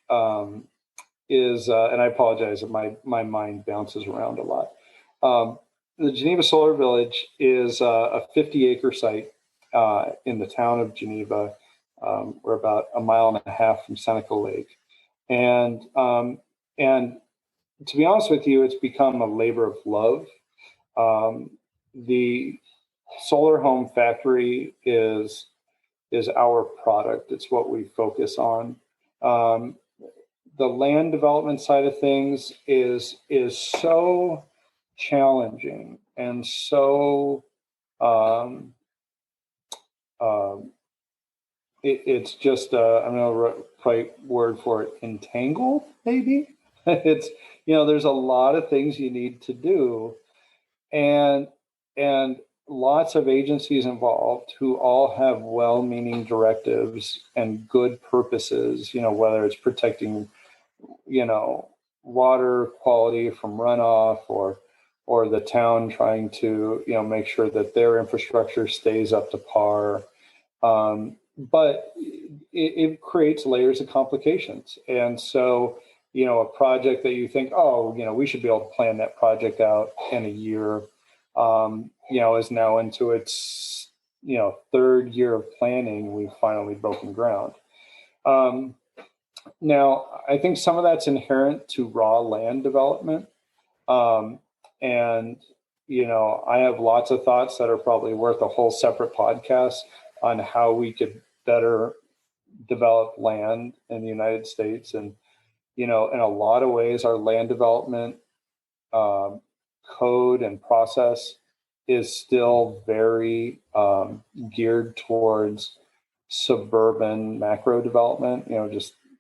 S1: is, and I apologize if my mind bounces around a lot. The Geneva Solar Village is a 50-acre site in the town of Geneva. We're about a mile and a half from Seneca Lake, and to be honest with you, it's become a labor of love. The solar home factory is our product. It's what we focus on. The land development side of things is so challenging and so it's just I don't know the right word for it, entangled maybe. It's there's a lot of things you need to do, and lots of agencies involved who all have well-meaning directives and good purposes, whether it's protecting, water quality from runoff, or the town trying to, make sure that their infrastructure stays up to par. But it creates layers of complications. And so, a project that you think, we should be able to plan that project out in a year, is now into its, third year of planning. We've finally broken ground. Now, I think some of that's inherent to raw land development. And, I have lots of thoughts that are probably worth a whole separate podcast on how we could better develop land in the United States. And, in a lot of ways, our land development code and process is still very geared towards suburban macro development,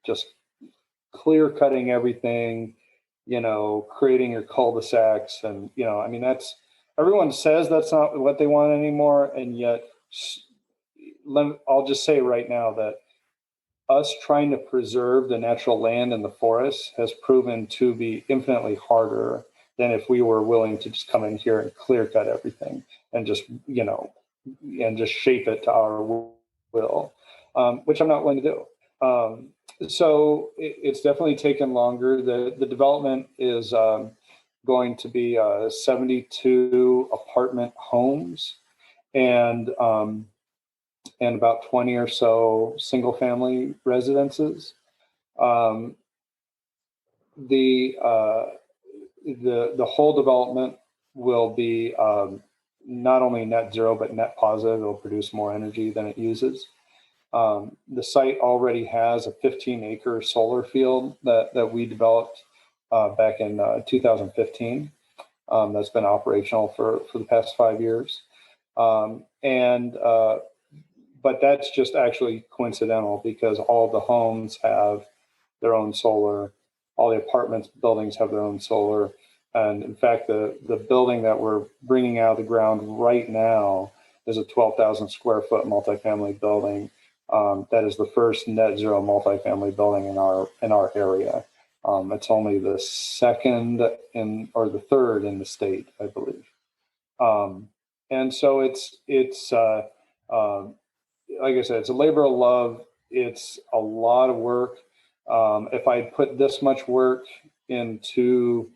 S1: just clear cutting everything, creating your cul-de-sacs. And, that's, everyone says that's not what they want anymore. And yet I'll just say right now that us trying to preserve the natural land and the forest has proven to be infinitely harder than if we were willing to just come in here and clear cut everything and just, and just shape it to our will, which I'm not willing to do. So it's definitely taken longer. The development is going to be 72 apartment homes and about 20 or so single family residences. The whole development will be not only net zero, but net positive. It'll produce more energy than it uses. The site already has a 15-acre solar field that we developed back in 2015. That's been operational for the past 5 years. But that's just actually coincidental because all the homes have their own solar. All the apartments buildings have their own solar. And in fact, the building that we're bringing out of the ground right now is a 12,000 square foot multifamily building. That is the first net zero multifamily building in our area. It's only the second or the third in the state, I believe. And so it's like I said, it's a labor of love. It's a lot of work. If I put this much work into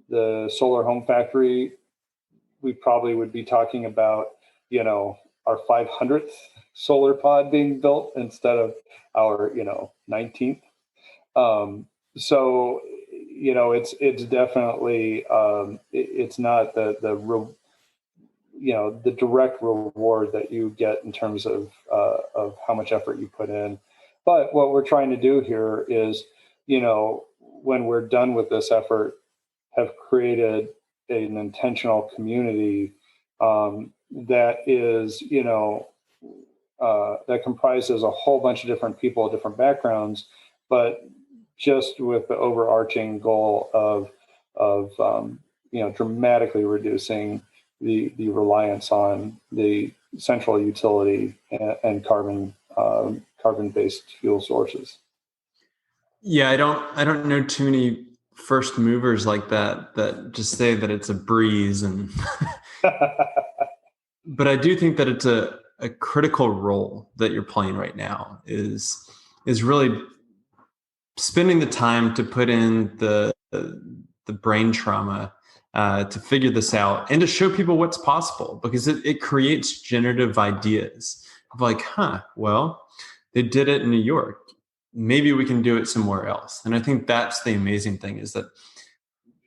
S1: the solar home factory, we probably would be talking about, our 500th solar pod being built instead of our, 19th. So, it's definitely, it's not the direct reward that you get in terms of how much effort you put in. But what we're trying to do here is, when we're done with this effort, have created an intentional community that is, that comprises a whole bunch of different people of different backgrounds, but just with the overarching goal of dramatically reducing the reliance on the central utility and carbon-based fuel sources.
S2: Yeah, I don't know too many first movers like that just say that it's a breeze, and but I do think that it's a critical role that you're playing right now is really spending the time to put in the brain trauma to figure this out and to show people what's possible, because it creates generative ideas of like, well, they did it in New York. Maybe we can do it somewhere else. And I think that's the amazing thing, is that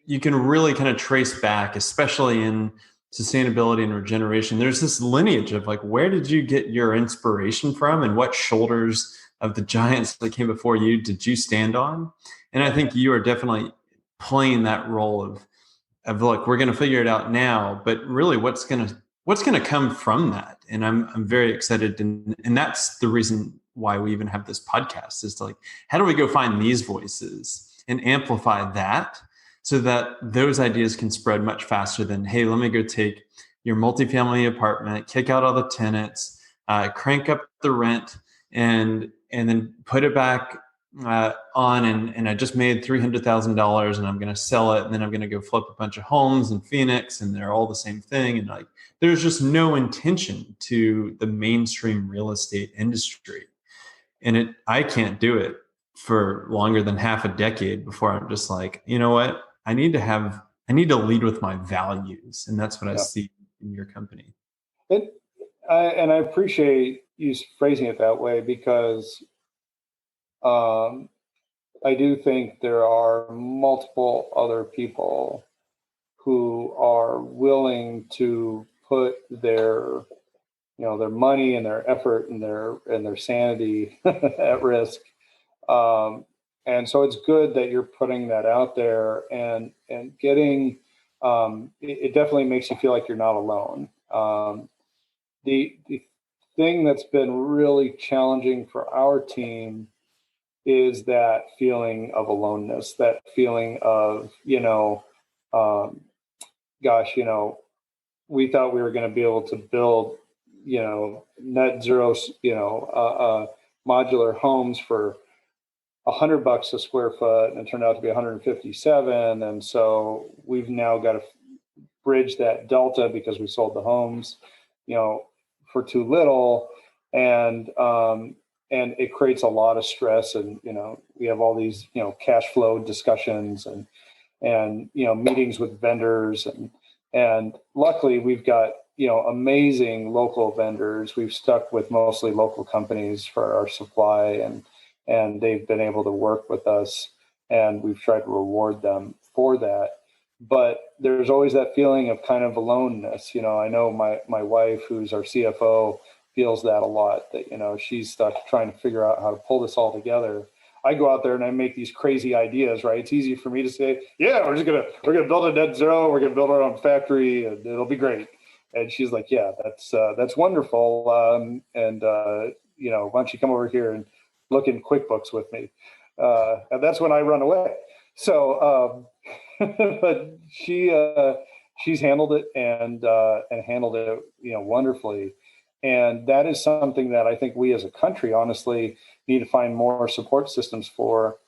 S2: you can really kind of trace back, especially in sustainability and regeneration. There's this lineage of like, where did you get your inspiration from, and what shoulders of the giants that came before you did you stand on? And I think you are definitely playing that role of look, we're going to figure it out now, but really what's going to come from that. And I'm very excited. And that's the reason why we even have this podcast, is to like, how do we go find these voices and amplify that so that those ideas can spread much faster than, hey, let me go take your multifamily apartment, kick out all the tenants, crank up the rent, and then put it back on, and I just made $300,000 and I'm going to sell it, and then I'm going to go flip a bunch of homes in Phoenix, and they're all the same thing. And like, there's just no intention to the mainstream real estate industry. And I can't do it for longer than half a decade before I'm just like, you know what? I need to lead with my values. And that's what I
S1: Yeah.
S2: see in your company.
S1: And I appreciate you phrasing it that way, because I do think there are multiple other people who are willing to put their money and their effort and their sanity at risk. And so it's good that you're putting that out there, and getting it definitely makes you feel like you're not alone. The thing that's been really challenging for our team is that feeling of aloneness, that feeling of, um, gosh, we thought we were going to be able to build, net zero, modular homes for $100 a square foot, and it turned out to be 157. And so we've now got to bridge that delta because we sold the homes, for too little. And it creates a lot of stress. And, we have all these, cash flow discussions and meetings with vendors. And luckily we've got, amazing local vendors. We've stuck with mostly local companies for our supply, and they've been able to work with us, and we've tried to reward them for that. But there's always that feeling of kind of aloneness. I know my wife, who's our CFO, feels that a lot, that, she's stuck trying to figure out how to pull this all together. I go out there and I make these crazy ideas, right? It's easy for me to say, yeah, we're gonna build a net zero, we're gonna build our own factory, and it'll be great. And she's like, yeah, that's wonderful. Why don't you come over here and look in QuickBooks with me? And that's when I run away. So, but she's handled it and handled it, wonderfully. And that is something that I think we as a country honestly need to find more support systems for.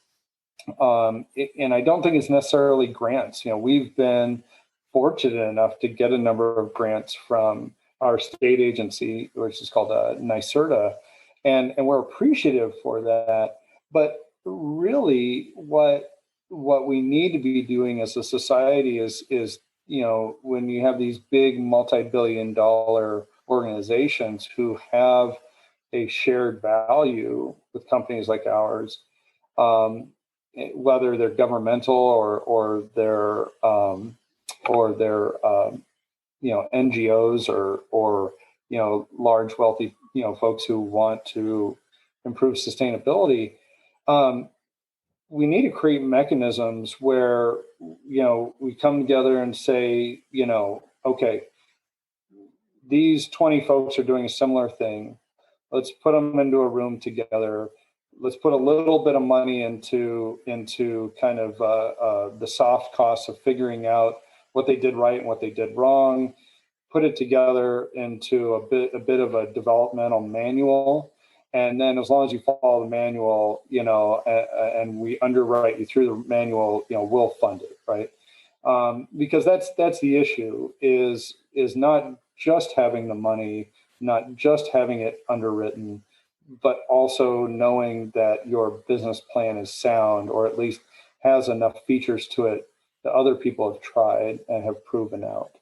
S1: And I don't think it's necessarily grants. We've been fortunate enough to get a number of grants from our state agency, which is called NYSERDA, and we're appreciative for that. But really, what we need to be doing as a society is when you have these big multi-billion-dollar organizations who have a shared value with companies like ours, whether they're governmental or they're NGOs or large wealthy folks who want to improve sustainability. We need to create mechanisms where we come together and say, okay, these 20 folks are doing a similar thing. Let's put them into a room together. Let's put a little bit of money into kind of the soft costs of figuring out what they did right and what they did wrong. Put it together into a bit of a developmental manual, and then as long as you follow the manual, and we underwrite you through the manual, we'll fund it, right? Because that's the issue is not just having the money, not just having it underwritten, but also knowing that your business plan is sound, or at least has enough features to it that other people have tried and have proven out.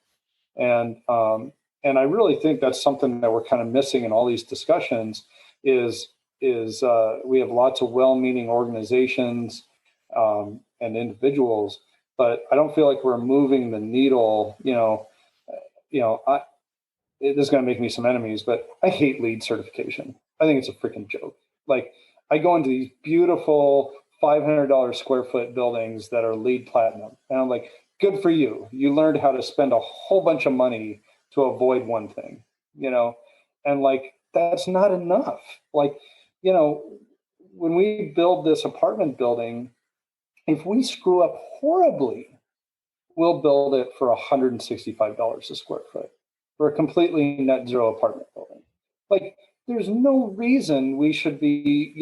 S1: And I really think that's something that we're kind of missing in all these discussions is we have lots of well-meaning organizations and individuals, but I don't feel like we're moving the needle. This is going to make me some enemies, but I hate LEED certification. I think it's a freaking joke. Like, I go into these beautiful $500 square foot buildings that are LEED platinum, and I'm like, good for you. You learned how to spend a whole bunch of money to avoid one thing, and like, that's not enough. Like, when we build this apartment building, if we screw up horribly, we'll build it for $165 a square foot for a completely net zero apartment building. Like, there's no reason we should be,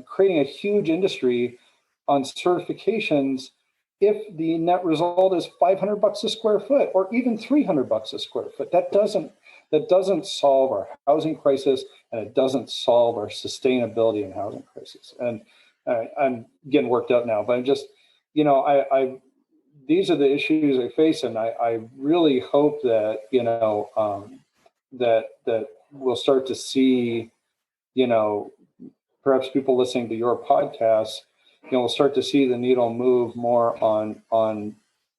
S1: creating a huge industry on certifications if the net result is $500 a square foot or even $300 a square foot. That doesn't solve our housing crisis. and it doesn't solve our sustainability and housing crisis. And I'm getting worked up now, but I'm just, I these are the issues I face, and I really hope that that we'll start to see, perhaps people listening to your podcast, we'll start to see the needle move more on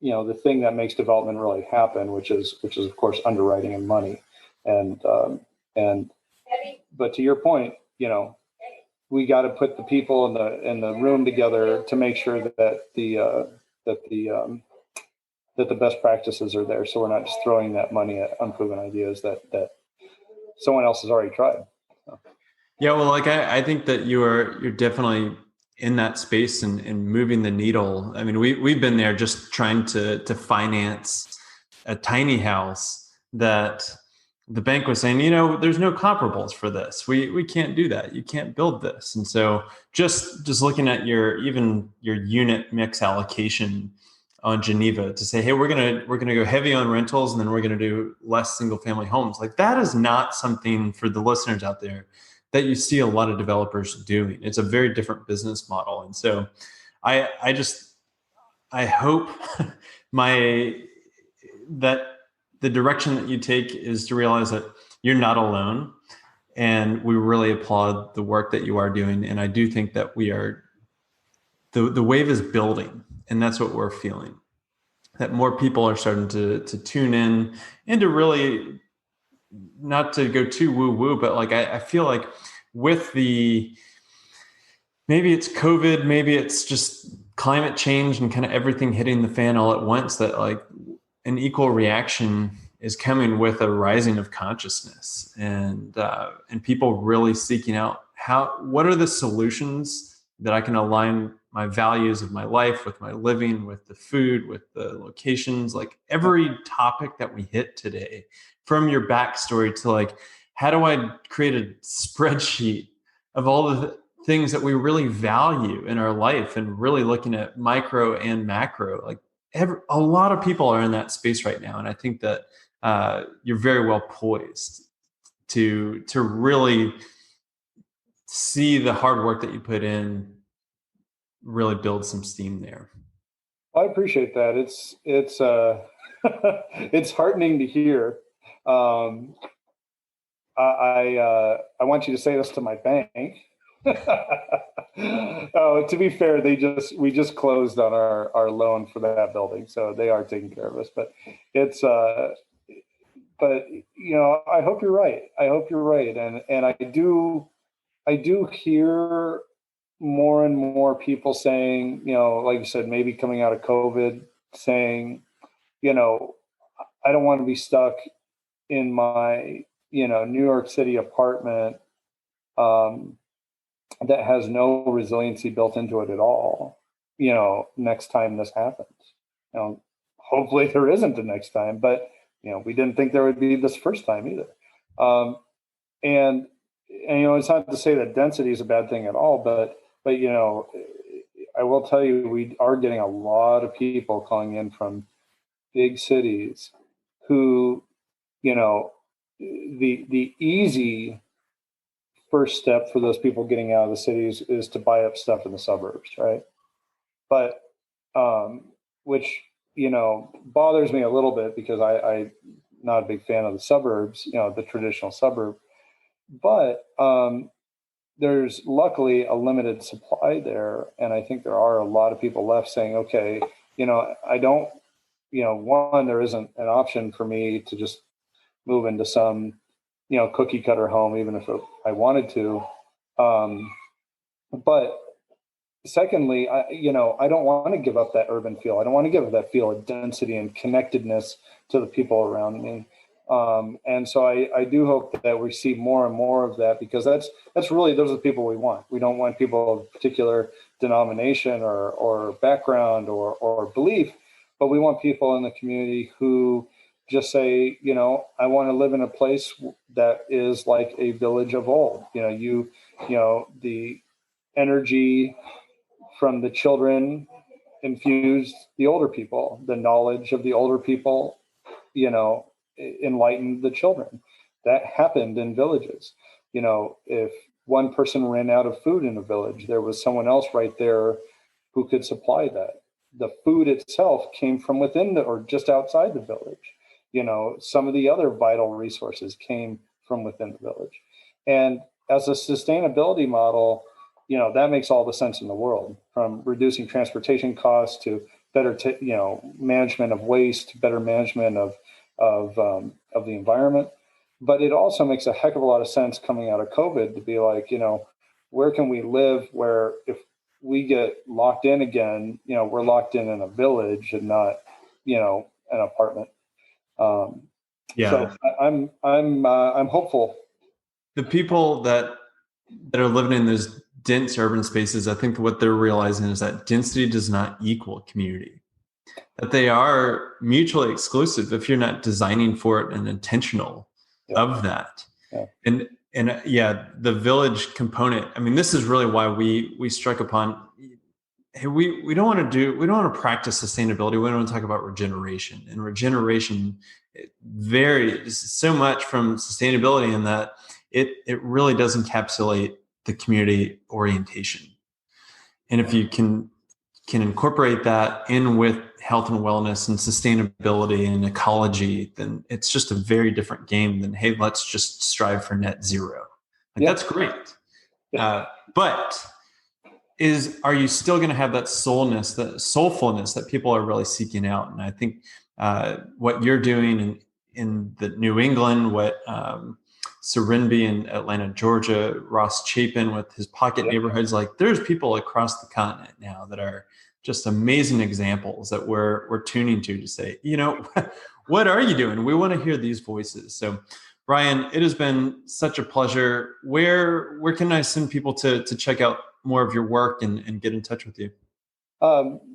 S1: the thing that makes development really happen, which is of course underwriting and money, and but to your point, we got to put the people in the room together to make sure that the best practices are there, so we're not just throwing that money at unproven ideas that someone else has already tried. So.
S2: Yeah, well, I think that you're definitely in that space and moving the needle. I mean, we've been there just trying to finance a tiny house that the bank was saying, there's no comparables for this. We can't do that. You can't build this. And so just looking at your unit mix allocation on Geneva to say, hey, we're gonna go heavy on rentals, and then we're gonna do less single family homes. Like, that is not something, for the listeners out there, that you see a lot of developers doing. It's a very different business model. And so I hope that the direction that you take is to realize that you're not alone, and we really applaud the work that you are doing. And I do think that the wave is building, and that's what we're feeling, that more people are starting to tune in, and to really, not to go too woo-woo, but I feel like with maybe it's COVID, maybe it's just climate change and kind of everything hitting the fan all at once, that an equal reaction is coming with a rising of consciousness, and people really seeking out what are the solutions that I can align my values of my life with my living, with the food, with the locations, every topic that we hit today, from your backstory to how do I create a spreadsheet of all the things that we really value in our life, and really looking at micro and macro. A lot of people are in that space right now. And I think that you're very well poised to really see the hard work that you put in really build some steam there.
S1: Well, I appreciate that. It's it's heartening to hear. I want you to say this to my bank. Oh, to be fair, we just closed on our loan for that building, so they are taking care of us. But it's but I hope you're right. And I do hear more and more people saying, like you said, maybe coming out of COVID, saying, I don't want to be stuck in my New York City apartment that has no resiliency built into it at all, next time this happens. Hopefully there isn't the next time, but we didn't think there would be this first time either. And it's not to say that density is a bad thing at all, but I will tell you, we are getting a lot of people calling in from big cities who, the easy first step for those people getting out of the cities is to buy up stuff in the suburbs, right? But which bothers me a little bit, because I'm not a big fan of the suburbs, the traditional suburb. But there's luckily a limited supply there, and I think there are a lot of people left saying, okay, I don't, one, there isn't an option for me to just move into some cookie cutter home, even if I wanted to. But secondly, I don't want to give up that urban feel. I don't want to give up that feel of density and connectedness to the people around me. And so I do hope that we see more and more of that, because that's really, those are the people we want. We don't want people of particular denomination or background or belief, but we want people in the community who just say, I want to live in a place that is like a village of old. The energy from the children infused the older people, the knowledge of the older people, enlightened the children. That happened in villages. if one person ran out of food in a village, there was someone else right there who could supply that. The food itself came from within or just outside the village. Some of the other vital resources came from within the village. And as a sustainability model, that makes all the sense in the world, from reducing transportation costs to better, management of waste, better management of the environment. But it also makes a heck of a lot of sense coming out of COVID to be like, where can we live where if we get locked in again, we're locked in a village and not, an apartment. So I'm hopeful.
S2: The people that are living in those dense urban spaces, I think what they're realizing is that density does not equal community, that they are mutually exclusive if you're not designing for it and intentional of that.
S1: Yeah.
S2: And the village component, I mean, this is really why we struck upon, hey, we don't want to practice sustainability. We don't want to talk about regeneration, and regeneration varies so much from sustainability in that it really does encapsulate the community orientation. And if you can incorporate that in with health and wellness and sustainability and ecology, then it's just a very different game than, hey, let's just strive for net zero. That's great. But are you still going to have that soulfulness that people are really seeking out? And I think what you're doing in the New England, what Serenby in Atlanta, Georgia, Ross Chapin with his pocket neighborhoods, like there's people across the continent now that are just amazing examples that we're tuning to say, what are you doing? We want to hear these voices. So Ryan, it has been such a pleasure. Where can I send people to check out more of your work and get in touch with you?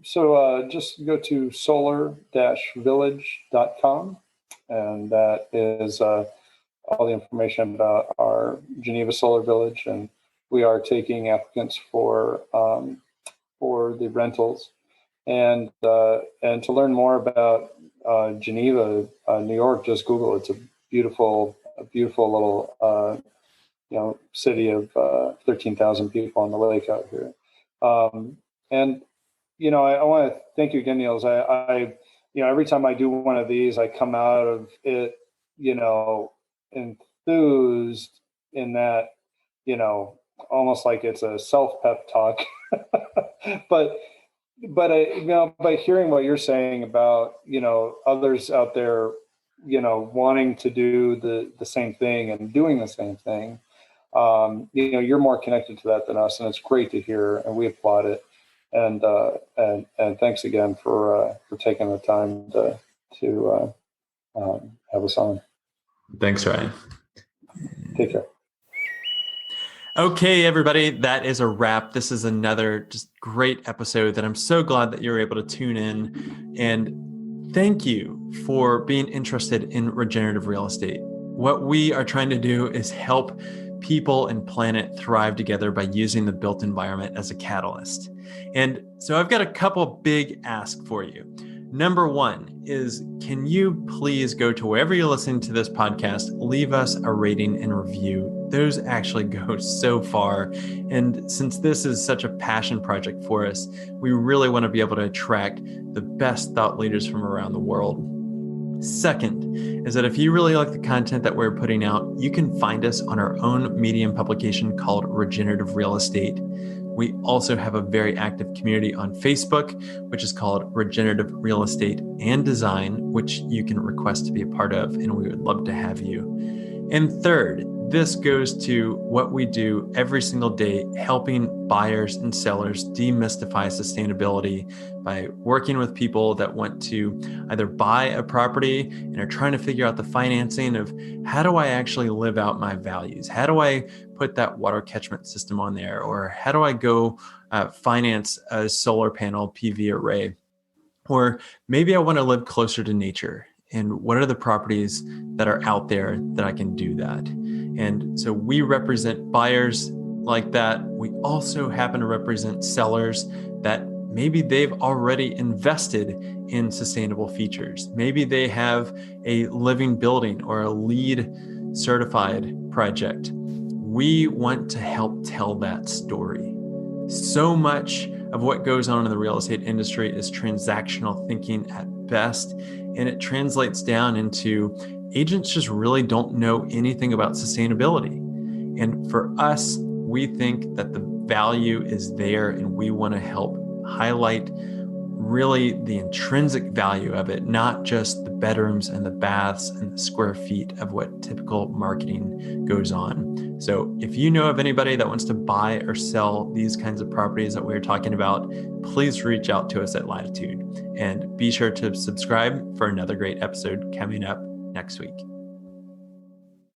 S1: So just go to solar-village.com, and that is all the information about our Geneva Solar Village, and we are taking applicants for the rentals, and to learn more about Geneva, New York. Just Google. It's a beautiful little city of 13,000 people on the lake out here. And I want to thank you again, Niels. I every time I do one of these, I come out of it, enthused in that, almost like it's a self-pep talk. but by hearing what you're saying about, others out there, wanting to do the same thing and doing the same thing, you're more connected to that than us, and it's great to hear, and we applaud it. And thanks again for taking the time to have us on.
S2: Thanks, Ryan.
S1: Take care.
S2: Okay, everybody, that is a wrap. This is another just great episode that I'm so glad that you're able to tune in. And thank you for being interested in regenerative real estate. What we are trying to do is help people and planet thrive together by using the built environment as a catalyst. And so I've got a couple big asks for you. Number one is, can you please go to wherever you're listening to this podcast, leave us a rating and review. Those actually go so far. And since this is such a passion project for us, we really want to be able to attract the best thought leaders from around the world. Second is that if you really like the content that we're putting out, you can find us on our own Medium publication called Regenerative Real Estate. We also have a very active community on Facebook, which is called Regenerative Real Estate and Design, which you can request to be a part of, and we would love to have you. And third, this goes to what we do every single day, helping buyers and sellers demystify sustainability by working with people that want to either buy a property and are trying to figure out the financing of how do I actually live out my values? How do I put that water catchment system on there? Or how do I go finance a solar panel PV array? Or maybe I want to live closer to nature. And what are the properties that are out there that I can do that? And so we represent buyers like that. We also happen to represent sellers that maybe they've already invested in sustainable features. Maybe they have a living building or a LEED certified project. we want to help tell that story. So much of what goes on in the real estate industry is transactional thinking at best, and it translates down into agents just really don't know anything about sustainability. And for us, we think that the value is there, and we want to help highlight really the intrinsic value of it, not just the bedrooms and the baths and the square feet of what typical marketing goes on. So if you know of anybody that wants to buy or sell these kinds of properties that we're talking about, please reach out to us at Latitude, and be sure to subscribe for another great episode coming up next week.